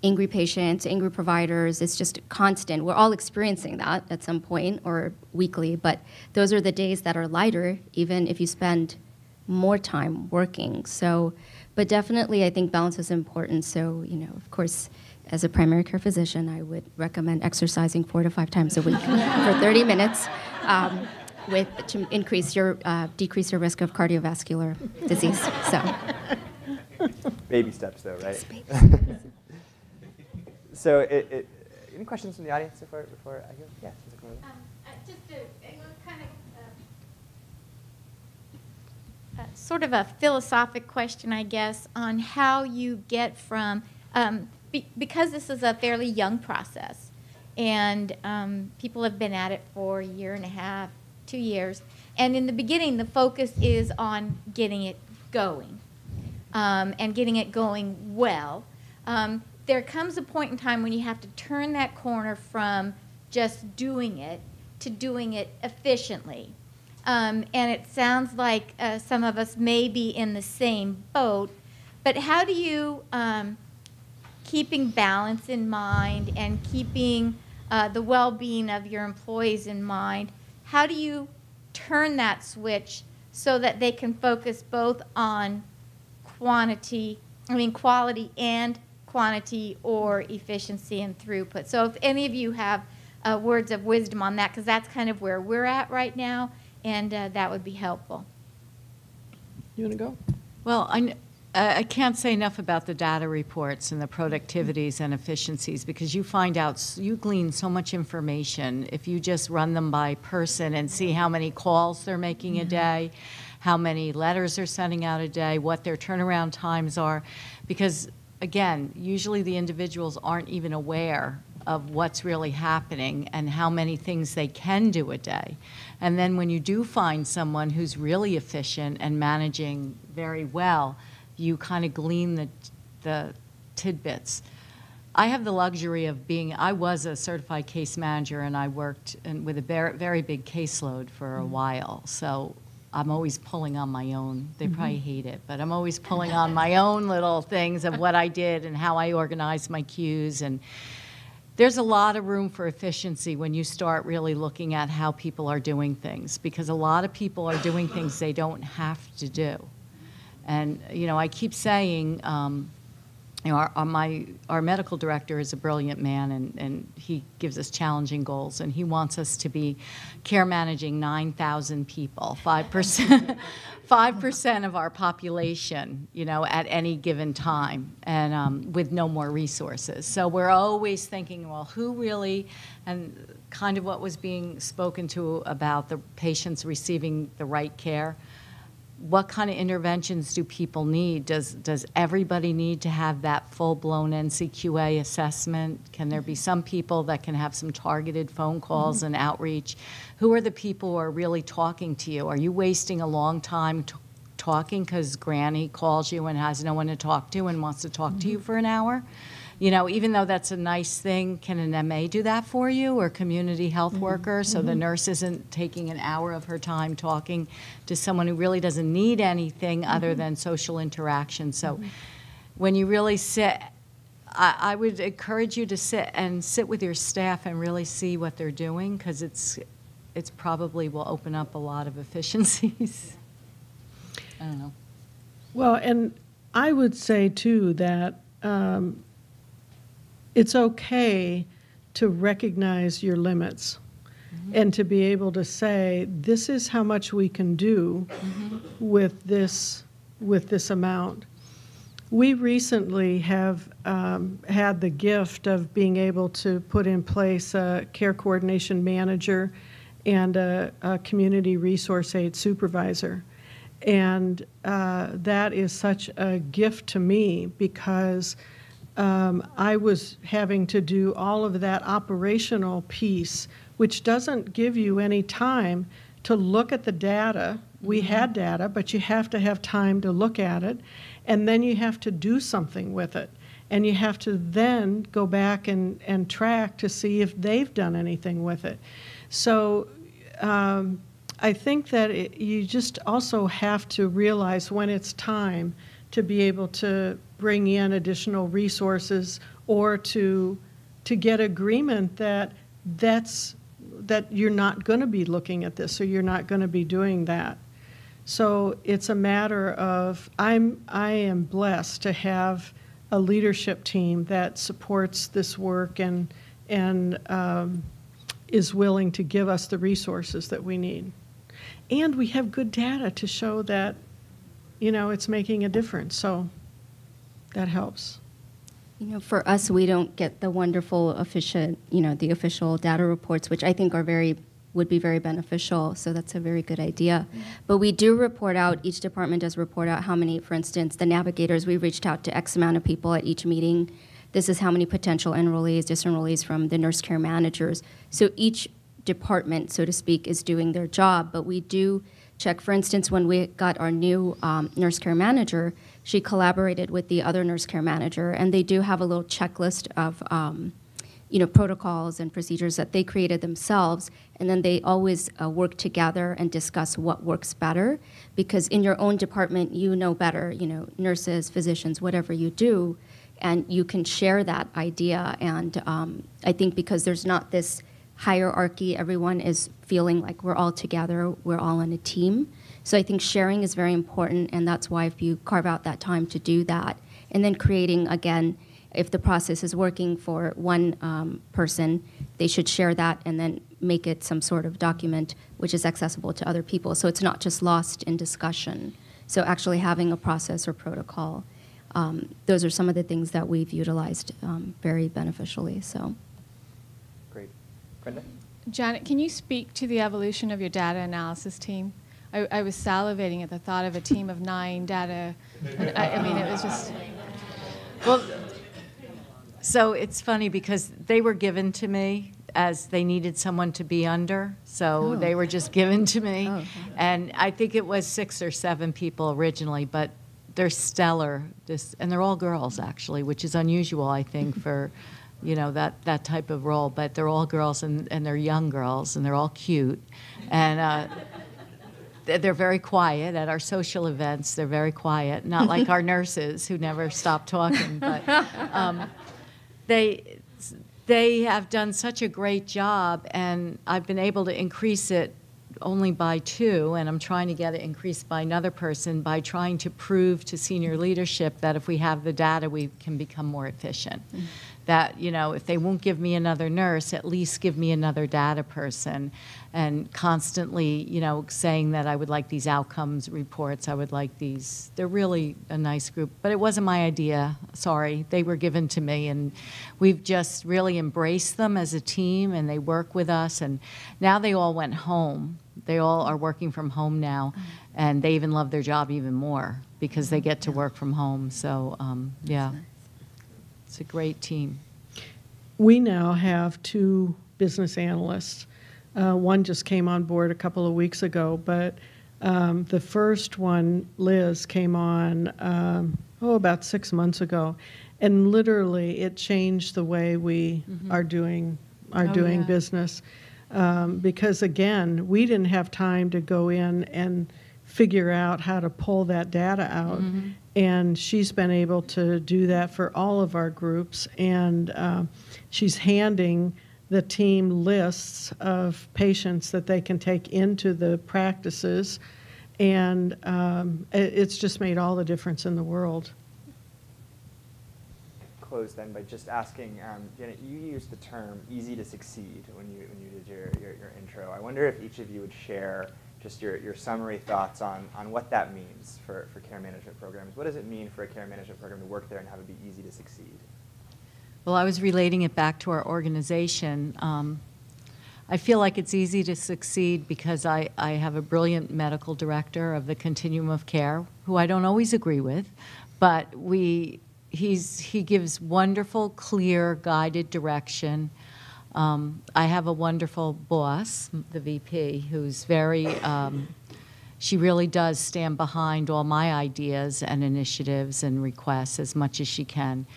angry patients, angry providers. It's just constant. We're all experiencing that at some point or weekly, but those are the days that are lighter, even if you spend more time working. So, but definitely I think balance is important. So, you know, of course, as a primary care physician, I would recommend exercising 4 to 5 times a week for 30 minutes to decrease your risk of cardiovascular disease. So, baby steps, though, right? So, any questions from the audience before I go? Yeah. Just kind of sort of a philosophic question, I guess, on how you get from because this is a fairly young process, and people have been at it for 1.5 years, 2 years, and in the beginning, the focus is on getting it going, and getting it going well. There comes a point in time when you have to turn that corner from just doing it to doing it efficiently. And it sounds like some of us may be in the same boat, but how do you, keeping balance in mind and keeping the well-being of your employees in mind, how do you turn that switch so that they can focus both on quality and quantity, or efficiency and throughput? So if any of you have words of wisdom on that, because that's kind of where we're at right now, and that would be helpful. You want to go? Well, I can't say enough about the data reports and the productivities and efficiencies, because you find out, you glean so much information if you just run them by person and see how many calls they're making a day, how many letters they're sending out a day, what their turnaround times are, because again, usually the individuals aren't even aware of what's really happening and how many things they can do a day. And then when you do find someone who's really efficient and managing very well, you kind of glean the tidbits. I have the luxury of I was a certified case manager, and I worked with a very big caseload for a while. So I'm always pulling on my own. They probably hate it, but I'm always pulling on my own little things of what I did and how I organized my queues. And there's a lot of room for efficiency when you start really looking at how people are doing things, because a lot of people are doing things they don't have to do. And, I keep saying, our medical director is a brilliant man, and he gives us challenging goals, and he wants us to be care managing 9,000 people, 5% of our population, at any given time, and with no more resources. So we're always thinking, well, who really, and kind of what was being spoken to about the patients receiving the right care. What kind of interventions do people need? Does everybody need to have that full-blown NCQA assessment? Can there be some people that can have some targeted phone calls and outreach? Who are the people who are really talking to you? Are you wasting a long time talking because Granny calls you and has no one to talk to and wants to talk to you for an hour? Even though that's a nice thing, can an MA do that for you, or community health worker, so the nurse isn't taking an hour of her time talking to someone who really doesn't need anything other than social interaction? So when you really sit, I would encourage you to sit with your staff and really see what they're doing, because it's probably will open up a lot of efficiencies. I don't know. Well, and I would say, too, that it's okay to recognize your limits and to be able to say, this is how much we can do with this amount. We recently have had the gift of being able to put in place a care coordination manager and a community resource aid supervisor. And that is such a gift to me, because I was having to do all of that operational piece, which doesn't give you any time to look at the data. We had data, but you have to have time to look at it, and then you have to do something with it. And you have to then go back and track to see if they've done anything with it. So I think that you just also have to realize when it's time to be able to bring in additional resources, or to get agreement that you're not going to be looking at this, or you're not going to be doing that. So it's a matter of, I am blessed to have a leadership team that supports this work and is willing to give us the resources that we need. And we have good data to show that, it's making a difference. So that helps. For us, we don't get the wonderful the official data reports, which I think would be very beneficial. So that's a very good idea. But we do report out, each department does report out how many, for instance, the navigators, we reached out to X amount of people at each meeting. This is how many potential enrollees, disenrollees from the nurse care managers. So each department, so to speak, is doing their job, but we do check. For instance, when we got our new nurse care manager, she collaborated with the other nurse care manager, and they do have a little checklist of protocols and procedures that they created themselves, and then they always work together and discuss what works better, because in your own department, you know better, nurses, physicians, whatever you do, and you can share that idea. And I think because there's not this hierarchy, everyone is feeling like we're all together, we're all in a team. So I think sharing is very important, and that's why if you carve out that time to do that, and then creating, again, if the process is working for one person, they should share that and then make it some sort of document which is accessible to other people, so it's not just lost in discussion. So actually having a process or protocol, those are some of the things that we've utilized very beneficially. So. Great. Brenda? Janet, can you speak to the evolution of your data analysis team? I was salivating at the thought of a team of 9 data. I mean, it was just... Well, so it's funny because they were given to me as they needed someone to be under, so they were just given to me. Oh, okay. And I think it was 6 or 7 people originally, but they're stellar. And they're all girls, actually, which is unusual, I think, for that type of role. But they're all girls, and they're young girls, and they're all cute. And they're very quiet. At our social events, they're very quiet, not like our nurses who never stop talking. But they have done such a great job, and I've been able to increase it only by 2, and I'm trying to get it increased by another person by trying to prove to senior leadership that if we have the data, we can become more efficient. Mm-hmm. That, if they won't give me another nurse, at least give me another data person, and constantly, saying that I would like these outcomes reports, I would like these. They're really a nice group, but it wasn't my idea. Sorry, they were given to me, and we've just really embraced them as a team, and they work with us, and now they all went home. They all are working from home now, and they even love their job even more because they get to work from home. So, yeah. It's a great team. We now have 2 business analysts. One just came on board a couple of weeks ago, but the first one, Liz, came on about 6 months ago, and literally it changed the way we are doing business. Because again, we didn't have time to go in and figure out how to pull that data out. Mm-hmm. And she's been able to do that for all of our groups. And she's handing the team lists of patients that they can take into the practices. And it's just made all the difference in the world. Close then by just asking, Janet, you used the term easy to succeed when you did your intro. I wonder if each of you would share just your summary thoughts on what that means for care management programs. What does it mean for a care management program to work there and have it be easy to succeed? Well, I was relating it back to our organization. I feel like it's easy to succeed because I have a brilliant medical director of the continuum of care who I don't always agree with, but he gives wonderful, clear, guided direction. I have a wonderful boss, the VP, who's very, she really does stand behind all my ideas and initiatives and requests as much as she can.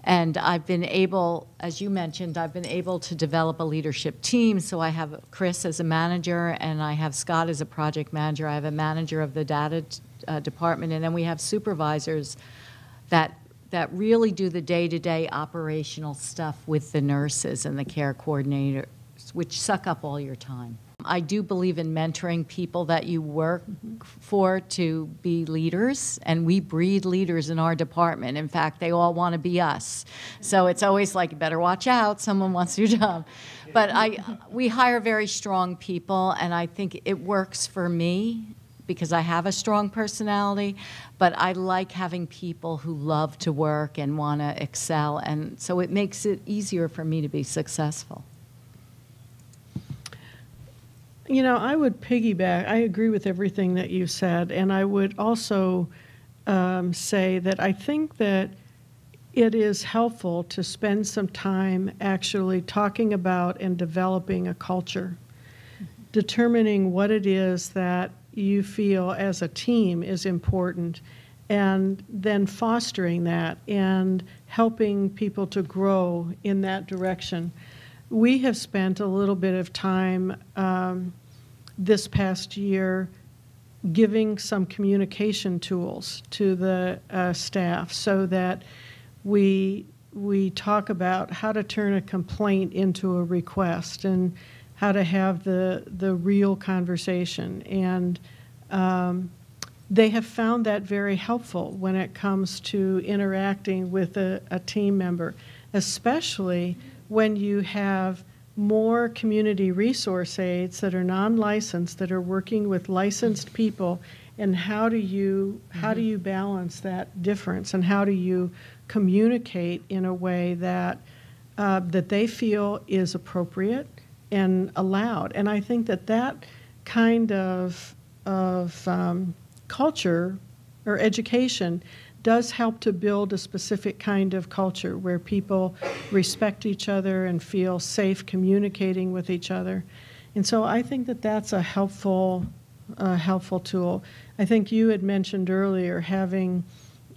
And I've been able, as you mentioned, I've been able to develop a leadership team. So I have Chris as a manager, and I have Scott as a project manager. I have a manager of the data department, and then we have supervisors that really do the day-to-day operational stuff with the nurses and the care coordinators, which suck up all your time. I do believe in mentoring people that you work for to be leaders, and we breed leaders in our department. In fact, they all want to be us. So it's always like, you better watch out, someone wants your job. But we hire very strong people, and I think it works for me because I have a strong personality, but I like having people who love to work and want to excel, and so it makes it easier for me to be successful. I would piggyback. I agree with everything that you said, and I would also say that I think that it is helpful to spend some time actually talking about and developing a culture, determining what it is that you feel as a team is important, and then fostering that and helping people to grow in that direction. We have spent a little bit of time this past year giving some communication tools to the staff so that we talk about how to turn a complaint into a request and how to have the real conversation. And they have found that very helpful when it comes to interacting with a team member, especially when you have more community resource aides that are non-licensed, that are working with licensed people, and how do you balance that difference, and how do you communicate in a way that that they feel is appropriate and allowed. And I think that kind of culture or education does help to build a specific kind of culture where people respect each other and feel safe communicating with each other. And so I think that that's a helpful tool. I think you had mentioned earlier having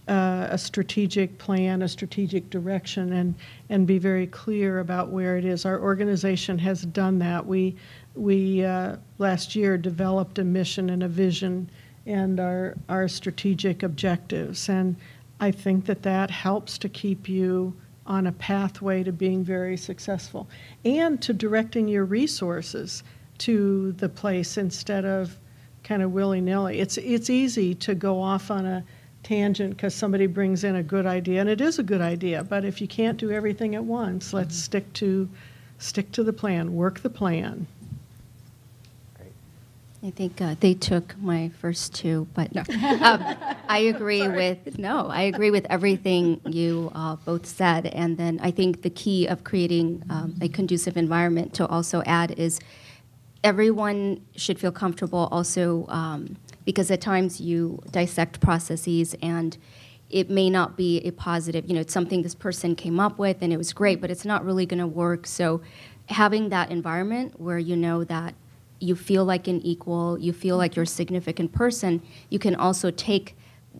a strategic plan, a strategic direction, and be very clear about where it is. Our organization has done that. We last year developed a mission and a vision and our strategic objectives, and I think that helps to keep you on a pathway to being very successful and to directing your resources to the place instead of kind of willy-nilly. It's easy to go off on a tangent because somebody brings in a good idea, and it is a good idea, but if you can't do everything at once, let's stick to the plan, work the plan. I think they took my first two, but no. I agree with everything you both said. And then I think the key of creating a conducive environment to also add is everyone should feel comfortable also because at times you dissect processes and it may not be a positive, it's something this person came up with and it was great, but it's not really going to work. So having that environment where you know that you feel like an equal, you feel like you're a significant person, you can also take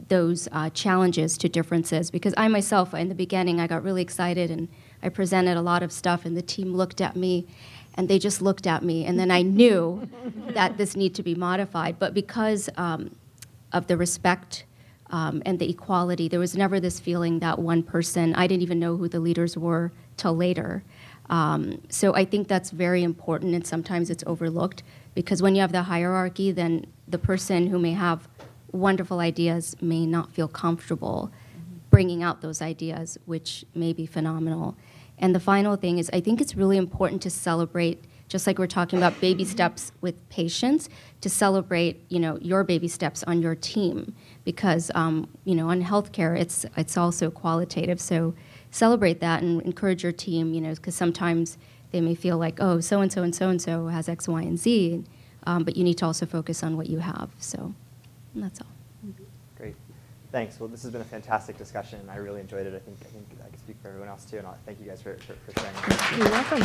those challenges to differences. Because I myself, in the beginning, I got really excited and I presented a lot of stuff and the team looked at me and they just looked at me. And then I knew that this needed to be modified. But because of the respect and the equality, there was never this feeling that one person, I didn't even know who the leaders were till later. So I think that's very important, and sometimes it's overlooked because when you have the hierarchy, then the person who may have wonderful ideas may not feel comfortable bringing out those ideas, which may be phenomenal. And the final thing is I think it's really important to celebrate, just like we're talking about baby steps with patients, to celebrate your baby steps on your team because on healthcare it's also qualitative. So celebrate that and encourage your team, because sometimes they may feel like, oh, so-and-so and so-and-so has X, Y, and Z, but you need to also focus on what you have. So that's all. Great. Thanks. Well, this has been a fantastic discussion. I really enjoyed it. I think I can speak for everyone else, too, and thank you guys for sharing. You're welcome.